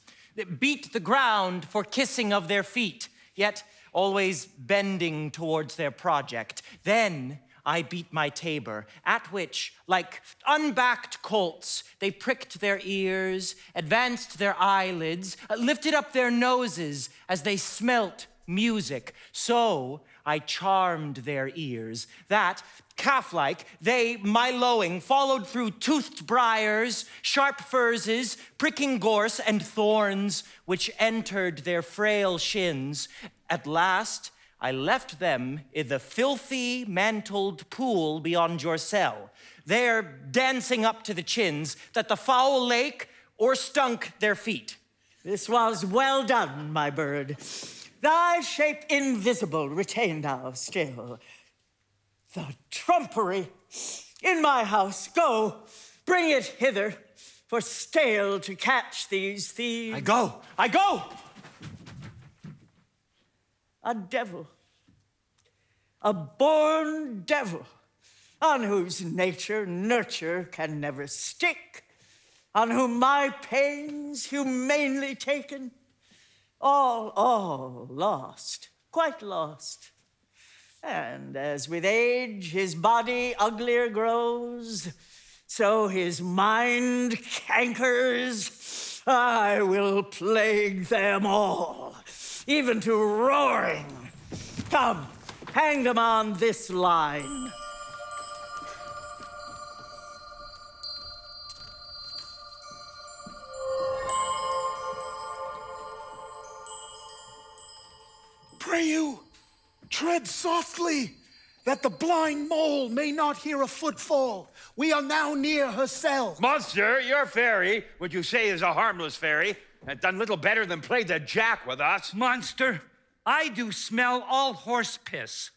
Beat the ground for kissing of their feet, yet always bending towards their project. Then I beat my tabor, at which, like unbacked colts, they pricked their ears, advanced their eyelids, lifted up their noses as they smelt music. So I charmed their ears, that, calf-like, they, my lowing, followed through toothed briars, sharp furzes, pricking gorse, and thorns, which entered their frail shins. At last, I left them in the filthy, mantled pool beyond your cell, there dancing up to the chins, that the foul lake o'erstunk their feet. This was well done, my bird. Thy shape invisible retain thou still. The trumpery in my house, go, bring it hither, for stale to catch these thieves. I go! A devil, a born devil, on whose nature nurture can never stick, on whom my pains humanely taken, all lost, quite lost. And as with age his body uglier grows, so his mind cankers. I will plague them all, even to roaring. Come, hang them on this line. Pray you, tread softly, that the blind mole may not hear a footfall. We are now near her cell. Monster, your fairy, what you say is a harmless fairy, had done little better than play the jack with us. Monster, I do smell all horse piss.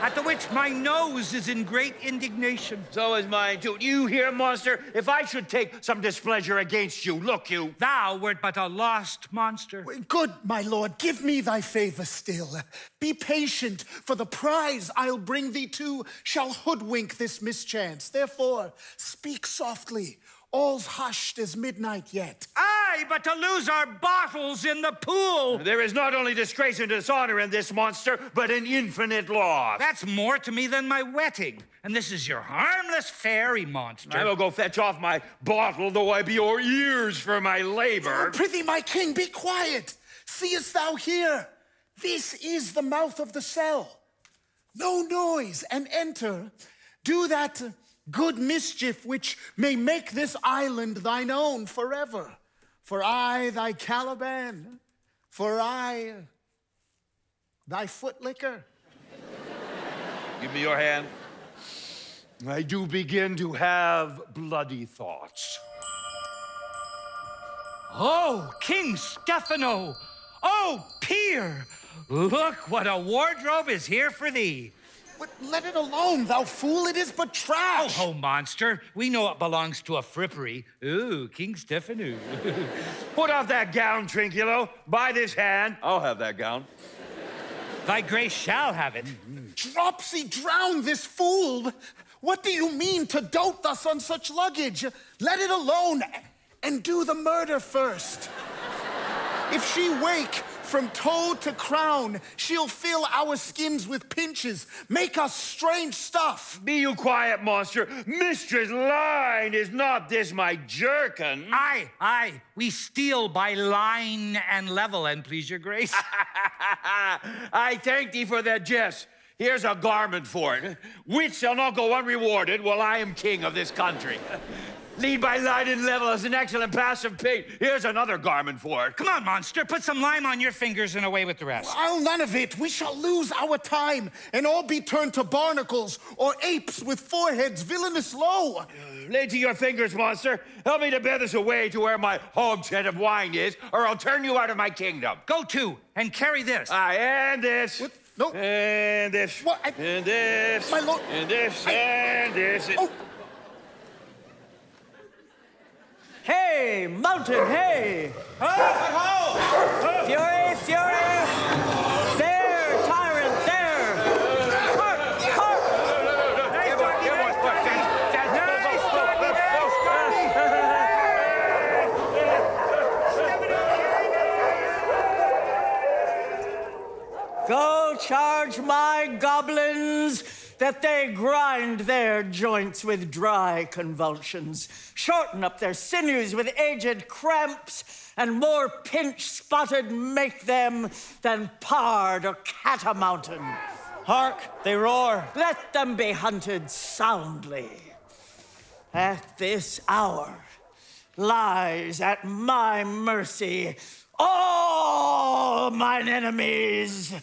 At the which my nose is in great indignation. So is mine too. You hear, monster? If I should take some displeasure against you, look you. Thou wert but a lost monster. Good, my lord, give me thy favor still. Be patient, for the prize I'll bring thee to shall hoodwink this mischance. Therefore, speak softly. All's hushed as midnight yet. Aye, but to lose our bottles in the pool. There is not only disgrace and dishonor in this monster, but an infinite loss. That's more to me than my wetting. And this is your harmless fairy monster. I will go fetch off my bottle, though I be your ears for my labor. Prithee, my king, be quiet. Seest thou here? This is the mouth of the cell. No noise, and enter. Do that good mischief which may make this island thine own forever. For I, thy Caliban, for I, thy footlicker. Give me your hand. I do begin to have bloody thoughts. Oh, King Stefano! Oh, Peer! Look what a wardrobe is here for thee. But let it alone, thou fool, it is but trash. Oh, monster, we know it belongs to a frippery. Ooh, King Stefano. Put off that gown, Trinculo. By this hand. I'll have that gown. Thy grace shall have it. Dropsy, drown this fool. What do you mean to dote thus on such luggage? Let it alone and do the murder first. If she wake from toe to crown, she'll fill our skins with pinches, make us strange stuff. Be you quiet, monster. Mistress Line, is not this my jerkin? Aye, we steal by line and level, and please your grace. I thank thee for that jest. Here's a garment for it, which shall not go unrewarded while I am king of this country. Lead by line and level as an excellent passive paint. Here's another garment for it. Come on, monster, put some lime on your fingers and away with the rest. Well, none of it. We shall lose our time and all be turned to barnacles or apes with foreheads villainous low. Lay to your fingers, monster. Help me to bear this away to where my hogshead of wine is, or I'll turn you out of my kingdom. Go to, and carry this. And this. What? No. And this. What? And this. My lord. And this. And this. Oh. Hey, mountain, hey! Fury, fury! There, tyrant, there! Harp, harp! Go charge my goblins! that they grind their joints with dry convulsions, shorten up their sinews with aged cramps, and more pinch-spotted make them than pard or catamountain. Hark, they roar. Let them be hunted soundly. At this hour lies at my mercy all mine enemies.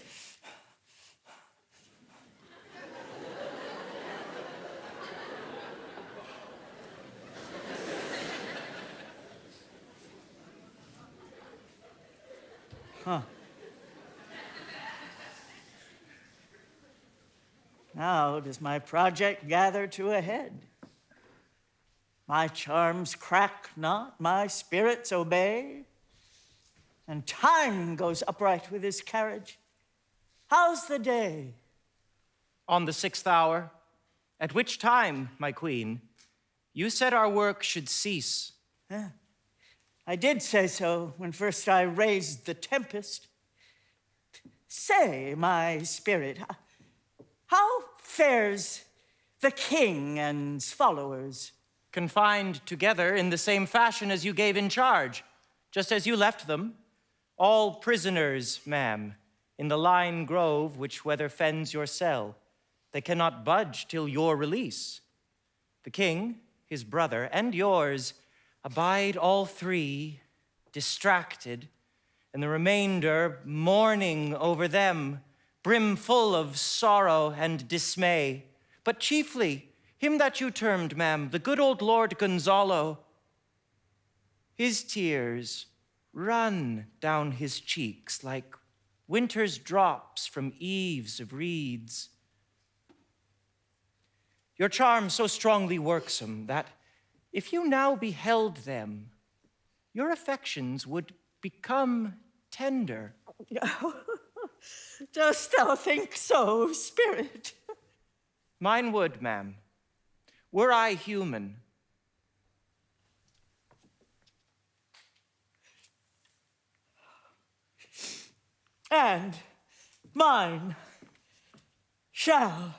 Now does my project gather to a head. My charms crack not, my spirits obey, and time goes upright with his carriage. How's the day? On the 6th hour, at which time, my queen, you said our work should cease. Yeah. I did say so when first I raised the Tempest. Say, my spirit, how fares the king and his followers? Confined together in the same fashion as you gave in charge, just as you left them. All prisoners, ma'am, in the line grove which weather fens your cell. They cannot budge till your release. The king, his brother, and yours abide all three, distracted, and the remainder mourning over them, brimful of sorrow and dismay. But chiefly, him that you termed, ma'am, the good old Lord Gonzalo, his tears run down his cheeks like winter's drops from eaves of reeds. Your charm so strongly worksome that if you now beheld them, your affections would become tender. Dost thou think so, spirit? Mine would, ma'am, were I human. And mine shall.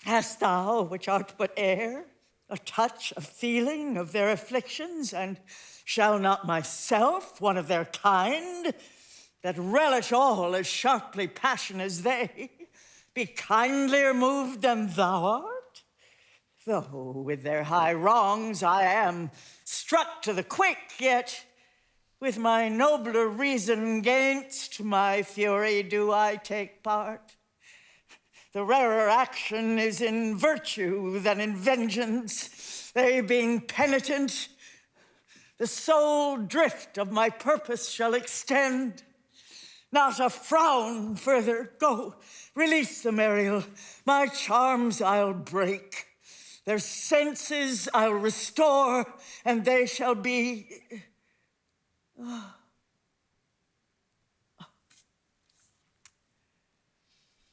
Hast thou, which art but air, a touch, a feeling of their afflictions, and shall not myself, one of their kind, that relish all as sharply passion as they, be kindlier moved than thou art? Though with their high wrongs I am struck to the quick, yet with my nobler reason gainst my fury do I take part. The rarer action is in virtue than in vengeance. They being penitent, the sole drift of my purpose shall extend. Not a frown further. Go, release them, Ariel. My charms I'll break. Their senses I'll restore, and they shall be...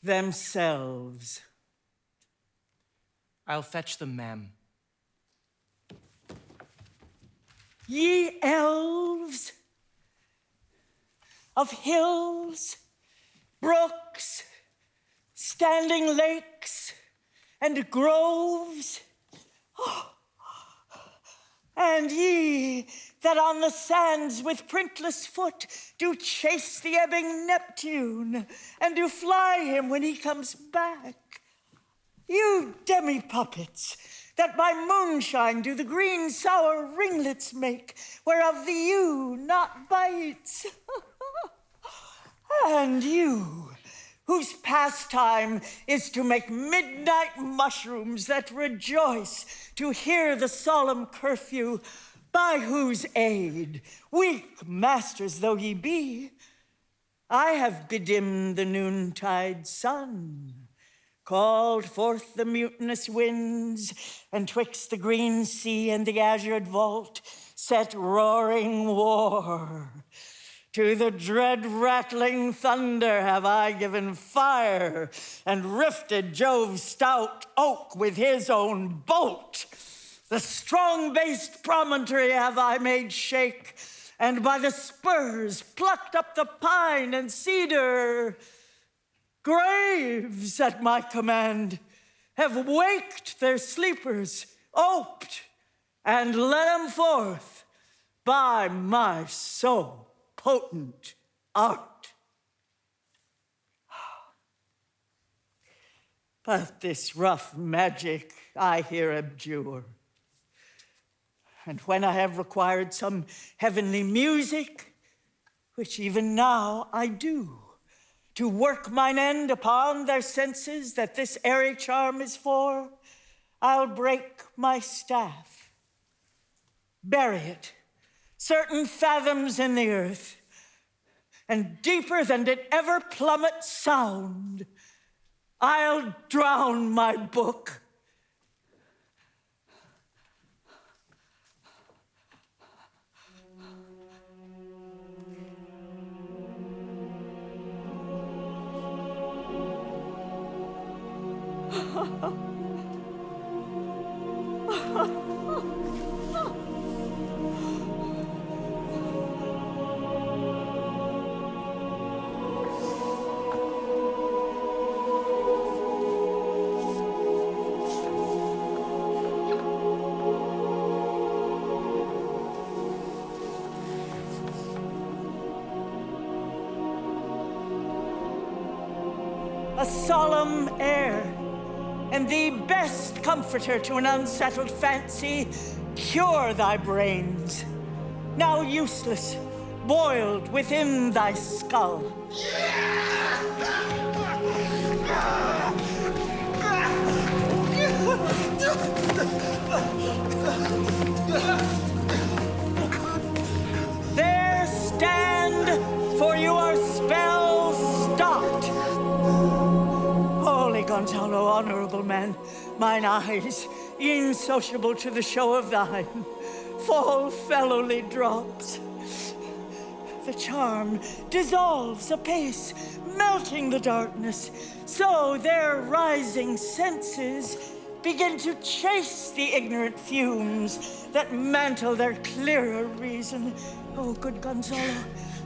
themselves. I'll fetch them, ma'am. Ye elves of hills, brooks, standing lakes, and groves, and ye that on the sands with printless foot do chase the ebbing Neptune, and do fly him when he comes back. You demi-puppets, that by moonshine do the green sour ringlets make, whereof the ewe not bites. And you, whose pastime is to make midnight mushrooms that rejoice to hear the solemn curfew, by whose aid, weak masters though ye be, I have bedimmed the noontide sun, called forth the mutinous winds, and twixt the green sea and the azured vault set roaring war. To the dread rattling thunder have I given fire, and rifted Jove's stout oak with his own bolt. The strong-based promontory have I made shake, and by the spurs plucked up the pine and cedar. Graves at my command have waked their sleepers, oped, and led them forth by my so potent art. But this rough magic I here abjure. And when I have required some heavenly music, which even now I do, to work mine end upon their senses that this airy charm is for, I'll break my staff, bury it certain fathoms in the earth, and deeper than did ever plummet sound, I'll drown my book. A solemn air, and the best comforter to an unsettled fancy, cure thy brains, now useless, boiled within thy skull. There stand, for you are spell stopped. Holy Gonzalo, honorable man, mine eyes, insociable to the show of thine, fall fellowly drops. The charm dissolves apace, melting the darkness, so their rising senses begin to chase the ignorant fumes that mantle their clearer reason. Oh, good Gonzalo,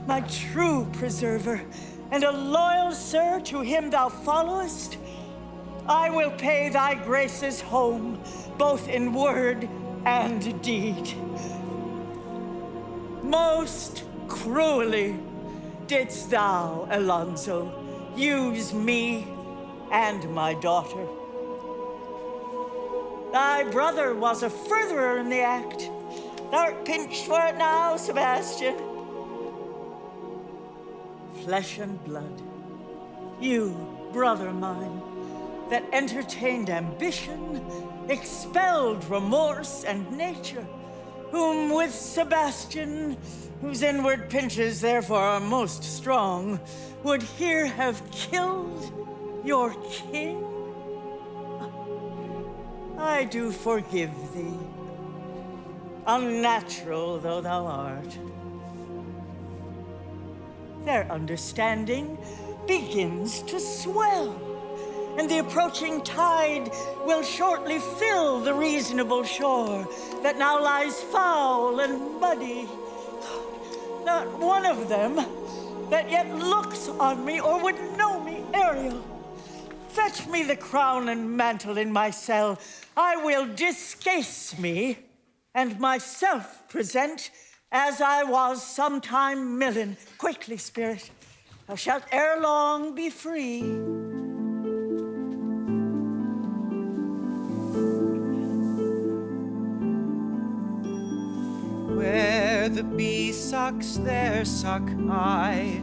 my true preserver, and a loyal sir to him thou followest, I will pay thy graces home, both in word and deed. Most cruelly didst thou, Alonso, use me and my daughter. Thy brother was a furtherer in the act. Thou'rt pinched for it now, Sebastian. Flesh and blood, you, brother mine, that entertained ambition, expelled remorse and nature, whom with Sebastian, whose inward pinches therefore are most strong, would here have killed your king? I do forgive thee, unnatural though thou art. Their understanding begins to swell, and the approaching tide will shortly fill the reasonable shore that now lies foul and muddy. Not one of them that yet looks on me or would know me, Ariel. Fetch me the crown and mantle in my cell. I will discase me and myself present as I was sometime Millen. Quickly, spirit, thou shalt ere long be free. Where the bee sucks, there suck I.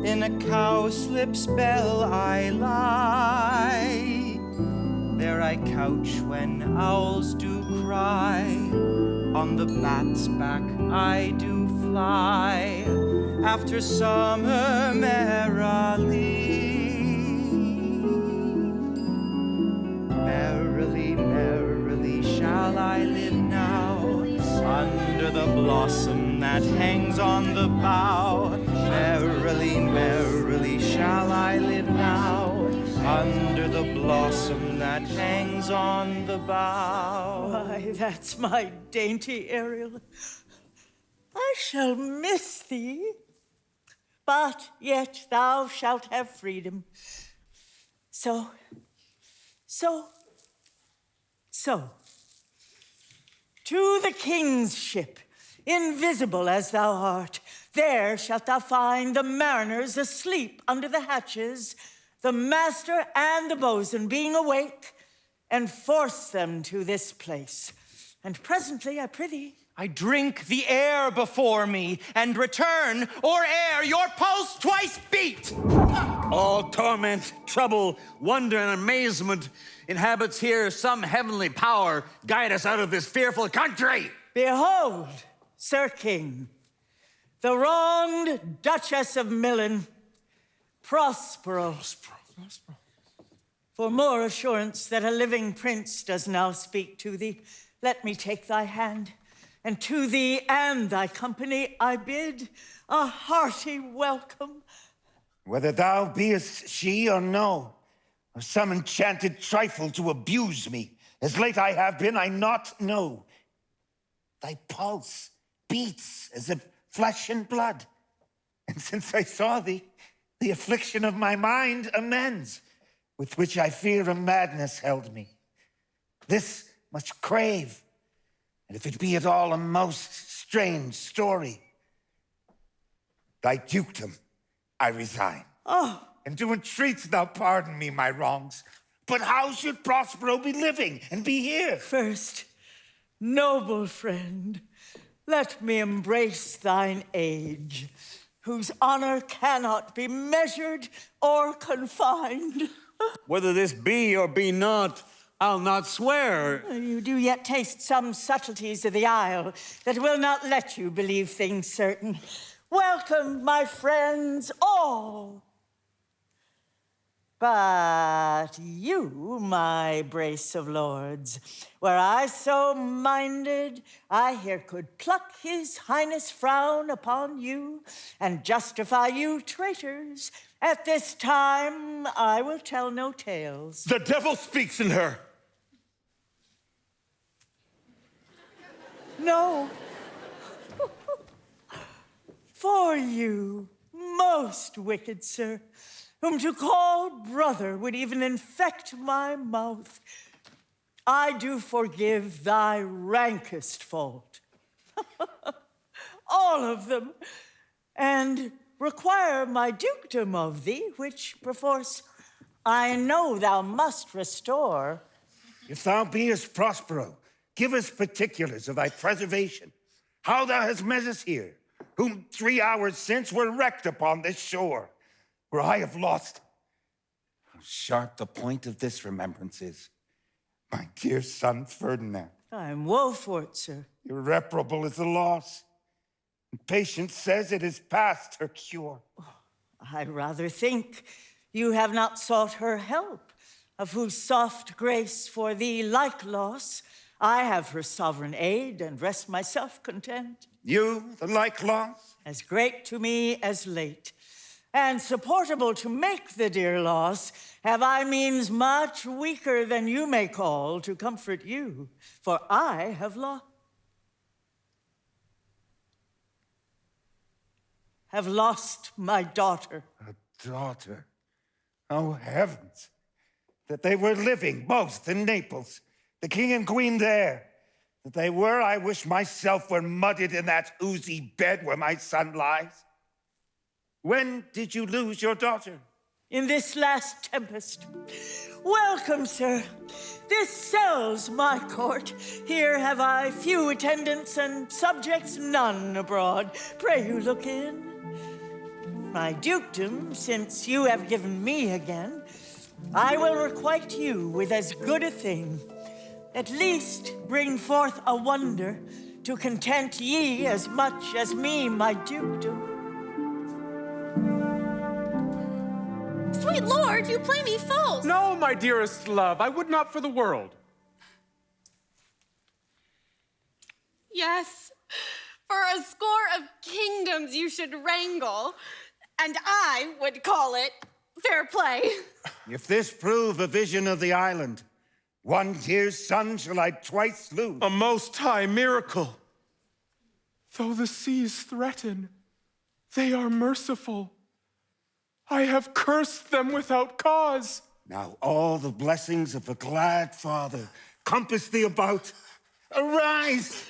In a cowslip's bell I lie. There I couch when owls do cry. On the bat's back I do fly. After summer merrily. Merrily, merrily shall I live now, under the blossom that hangs on the bough. Merrily, merrily shall I live now, under the blossom that hangs on the bough. Why, that's my dainty Ariel. I shall miss thee. but yet thou shalt have freedom. So, to the king's ship, invisible as thou art, there shalt thou find the mariners asleep under the hatches, the master and the boatswain being awake, and force them to this place. And presently, I prithee, I drink the air before me, and return, or ere your pulse twice beat! All torment, trouble, wonder, and amazement inhabits here some heavenly power. Guide us out of this fearful country! Behold, Sir King, the wronged Duchess of Milan, Prospero. For more assurance that a living prince does now speak to thee, let me take thy hand, and to thee and thy company I bid a hearty welcome. Whether thou beest she or no, or some enchanted trifle to abuse me, as late I have been, I not know. Thy pulse beats as of flesh and blood, and since I saw thee, the affliction of my mind amends, with which I fear a madness held me. This much crave, and if it be at all a most strange story, thy dukedom I resign. Oh. And do entreat thou pardon me my wrongs. But how should Prospero be living and be here? First, noble friend, let me embrace thine age, whose honor cannot be measured or confined. Whether this be or be not, I'll not swear. You do yet taste some subtleties of the isle that will not let you believe things certain. Welcome, my friends, all. But you, my brace of lords, were I so minded, I here could pluck his highness frown upon you and justify you traitors. At this time, I will tell no tales. The devil speaks in her. No. For you, most wicked sir, whom to call brother would even infect my mouth, I do forgive thy rankest fault. All of them, and require my dukedom of thee, which perforce I know thou must restore. If thou beest Prospero, give us particulars of thy preservation, how thou hast met us here, whom 3 hours since were wrecked upon this shore, where I have lost. How sharp the point of this remembrance is. My dear son Ferdinand. I am woe for it, sir. Irreparable is the loss. And patience says it is past her cure. I rather think you have not sought her help, of whose soft grace for thee like loss, I have her sovereign aid and rest myself content. You, the like loss? As great to me as late, and supportable to make the dear loss, have I means much weaker than you may call to comfort you, for I have lost my daughter. A daughter? Oh, heavens! That they were living, both in Naples, the king and queen there. That they were, I wish myself were mudded in that oozy bed where my son lies. When did you lose your daughter? In this last tempest. Welcome, sir. This cell's my court. Here have I few attendants and subjects none abroad. Pray you look in. My dukedom, since you have given me again, I will requite you with as good a thing. At least bring forth a wonder to content ye as much as me, my dukedom. Sweet lord, you play me false. No, my dearest love, I would not for the world. Yes, for a score of kingdoms you should wrangle, and I would call it fair play. If this prove a vision of the island, one dear son shall I twice lose. A most high miracle. Though the seas threaten, They are merciful. I have cursed them without cause. Now all the blessings of a glad father compass thee about. Arise!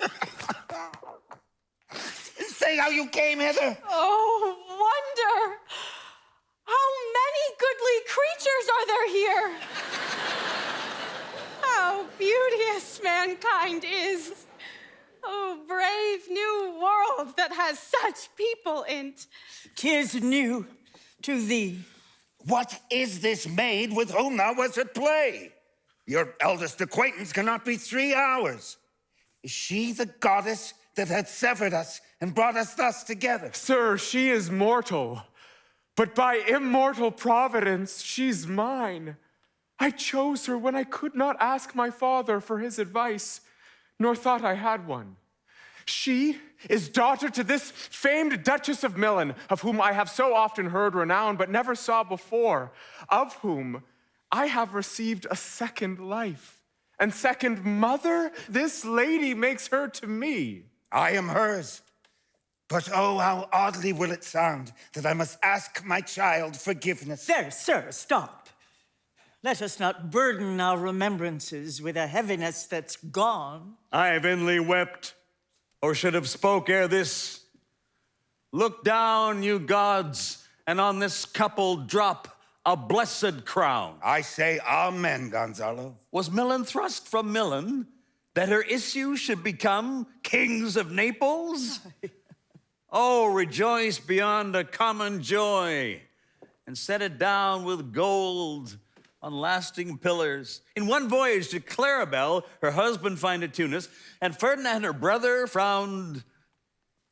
Say how you came hither. Oh, wonder! How many goodly creatures are there here? How beauteous mankind is. Oh, brave new world that has such people in't. 'Tis new to thee. What is this maid with whom thou wast at play? Your eldest acquaintance cannot be 3 hours. Is she the goddess that had severed us and brought us thus together? Sir, she is mortal, but by immortal providence, she's mine. I chose her when I could not ask my father for his advice, nor thought I had one. She is daughter to this famed Duchess of Milan, of whom I have so often heard renown, but never saw before, of whom I have received a second life. And second mother, this lady makes her to me. I am hers. But oh, how oddly will it sound that I must ask my child forgiveness. There, sir, stop. Let us not burden our remembrances with a heaviness that's gone. I have inly wept, or should have spoke ere this. Look down, you gods, and on this couple drop a blessed crown. I say amen, Gonzalo. Was Milan thrust from Milan that her issue should become kings of Naples? Oh, rejoice beyond a common joy, and set it down with gold on lasting pillars. In one voyage to Clarabelle, her husband findeth Tunis, and Ferdinand, her brother, found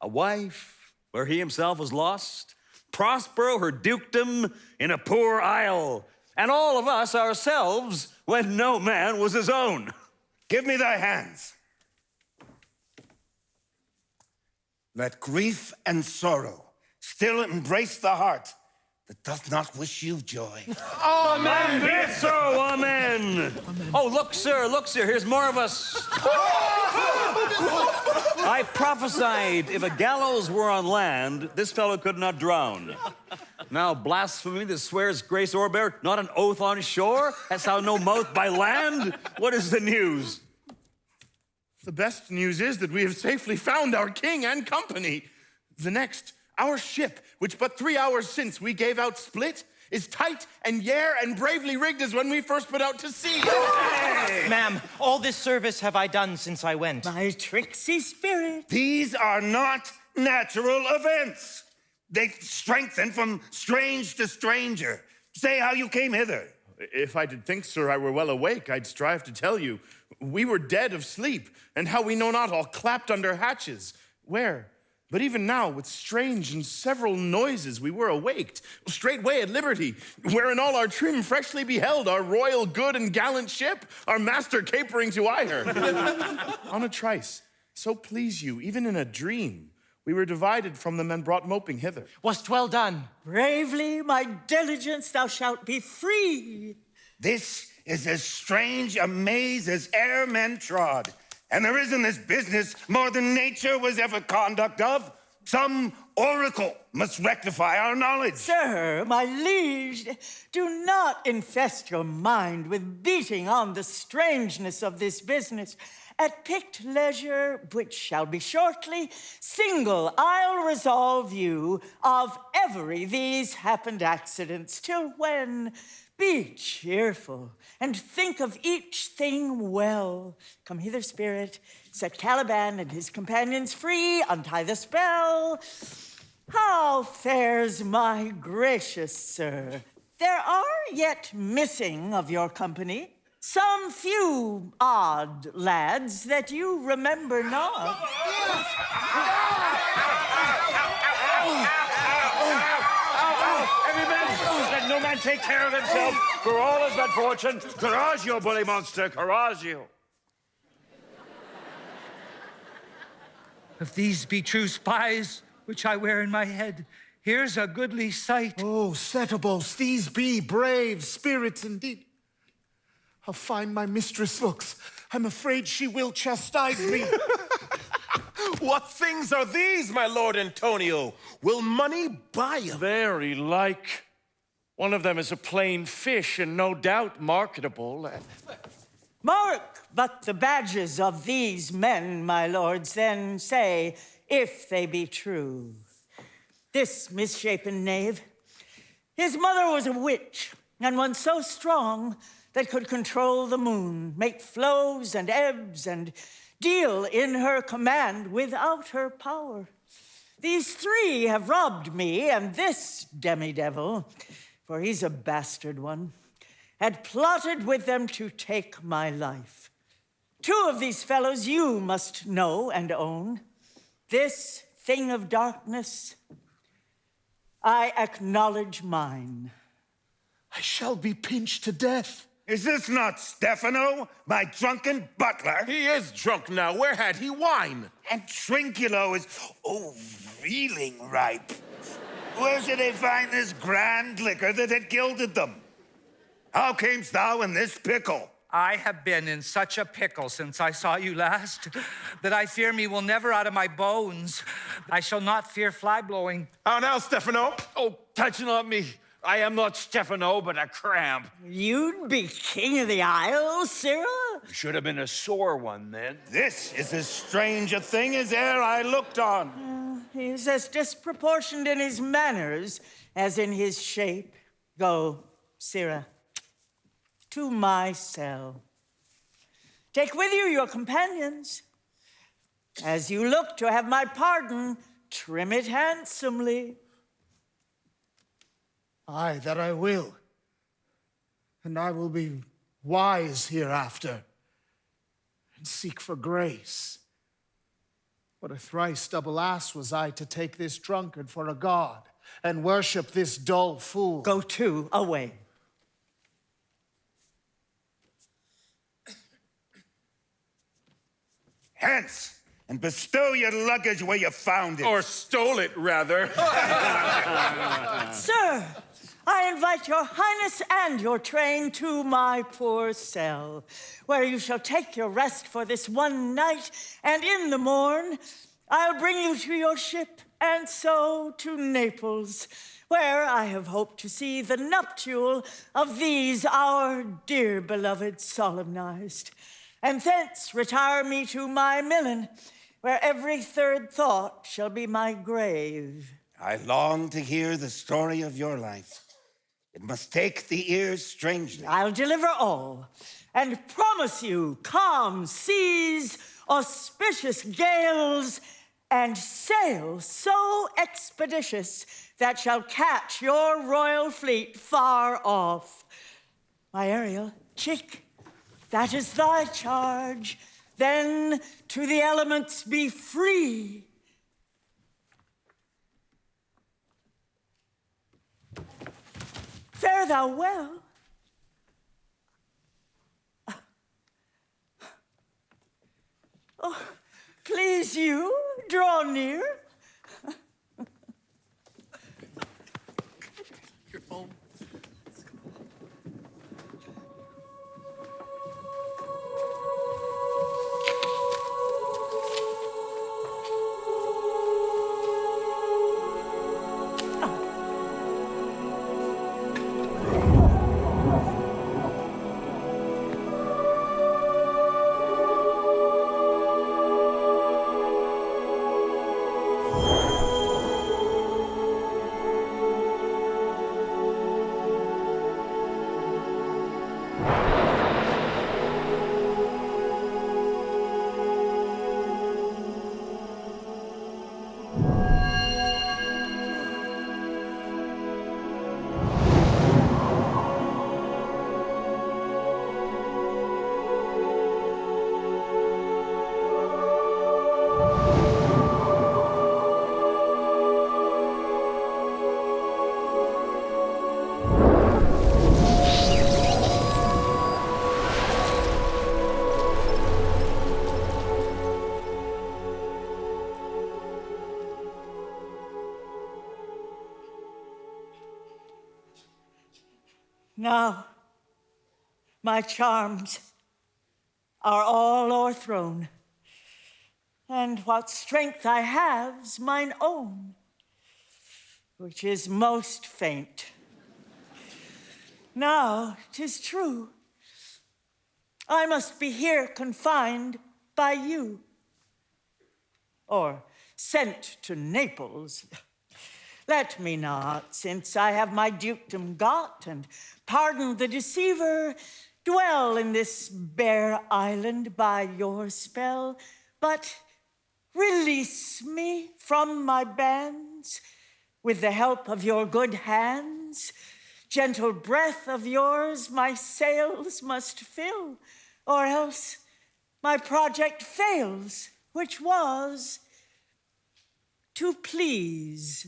a wife where he himself was lost. Prospero, her dukedom, in a poor isle, and all of us ourselves when no man was his own. Give me thy hands. Let grief and sorrow still embrace the heart that doth not wish you joy. Amen. Be it so, amen. Oh, look, sir, here's more of us. I prophesied if a gallows were on land, this fellow could not drown. Now blasphemy that swears grace or bear, not an oath on shore? Hast thou no mouth by land? What is the news? The best news is that we have safely found our king and company. The next, our ship, which but 3 hours since we gave out split, is tight and yare and bravely rigged as when we first put out to sea. Hey! Ma'am, all this service have I done since I went. My tricksy spirit. These are not natural events. They strengthen from strange to stranger. Say how you came hither. If I did think, sir, I were well awake, I'd strive to tell you. We were dead of sleep, and how we know not, all clapped under hatches. Where? But even now, with strange and several noises, we were awaked, straightway at liberty, wherein all our trim freshly beheld, our royal good and gallant ship, our master capering to eye her. On a trice, so please you, even in a dream, we were divided from them and brought moping hither. Was't well done? Bravely, my diligence, thou shalt be free. This is as strange a maze as e'er men trod. And there is in this business more than nature was ever conduct of. Some oracle must rectify our knowledge. Sir, my liege, do not infest your mind with beating on the strangeness of this business. At picked leisure, which shall be shortly, single I'll resolve you of every these happened accidents, till when be cheerful and think of each thing well. Come hither, spirit, set Caliban and his companions free, untie the spell. How fares my gracious sir? There are yet missing of your company some few odd lads that you remember not. Every man, let no man take care of himself, for all is but fortune. Coraggio, bully monster, coraggio. If these be true spies, which I wear in my head, here's a goodly sight. Oh, Setebos, these be brave spirits indeed. How fine my mistress looks. I'm afraid she will chastise me. What things are these, my lord Antonio? Will money buy them? Very like. One of them is a plain fish, and no doubt marketable. Mark but the badges of these men, my lords, then say if they be true. This misshapen knave, his mother was a witch, and one so strong that could control the moon, make flows and ebbs, and deal in her command without her power. These three have robbed me, and this demi-devil, for he's a bastard one, had plotted with them to take my life. Two of these fellows you must know and own. This thing of darkness, I acknowledge mine. I shall be pinched to death. Is this not Stefano, my drunken butler? He is drunk now. Where had he wine? And Trinculo is, reeling ripe. Where should they find this grand liquor that had gilded them? How camest thou in this pickle? I have been in such a pickle since I saw you last that I fear me will never out of my bones. I shall not fear fly blowing. How now, Stefano? Oh, touch not me. I am not Stefano, but a cramp. You'd be king of the Isle, Sirrah? Should have been a sore one then. This is as strange a thing as e'er I looked on. He's as disproportioned in his manners as in his shape. Go, Sirrah, to my cell. Take with you your companions. As you look to have my pardon, trim it handsomely. Aye, that I will. And I will be wise hereafter and seek for grace. What a thrice double ass was I to take this drunkard for a god and worship this dull fool. Go to, away. Hence, and bestow your luggage where you found it. Or stole it, rather. Sir, I invite your highness and your train to my poor cell, where you shall take your rest for this one night, and in the morn I'll bring you to your ship, and so to Naples, where I have hoped to see the nuptial of these our dear beloved solemnized, and thence retire me to my Milan, where every third thought shall be my grave. I long to hear the story of your life. It must take the ears strangely. I'll deliver all, and promise you calm seas, auspicious gales, and sail so expeditious that shall catch your royal fleet far off. My Ariel, chick, that is thy charge. Then to the elements be free. Fare thou well. Oh, please you, draw near. You're home. Now, my charms are all o'erthrown, and what strength I have's mine own, which is most faint. Now 'tis true, I must be here confined by you, or sent to Naples. Let me not, since I have my dukedom got, and pardon the deceiver, dwell in this bare island by your spell, but release me from my bands with the help of your good hands. Gentle breath of yours my sails must fill, or else my project fails, which was to please.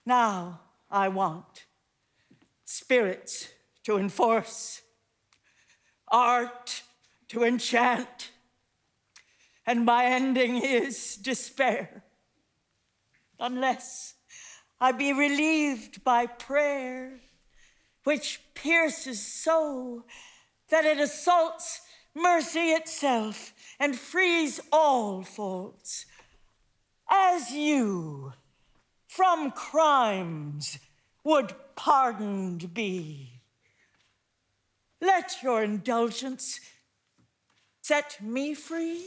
Now I want spirits to enforce, art to enchant, and my ending is despair, unless I be relieved by prayer, which pierces so that it assaults mercy itself and frees all faults, as you from crimes would pardoned be. Let your indulgence set me free.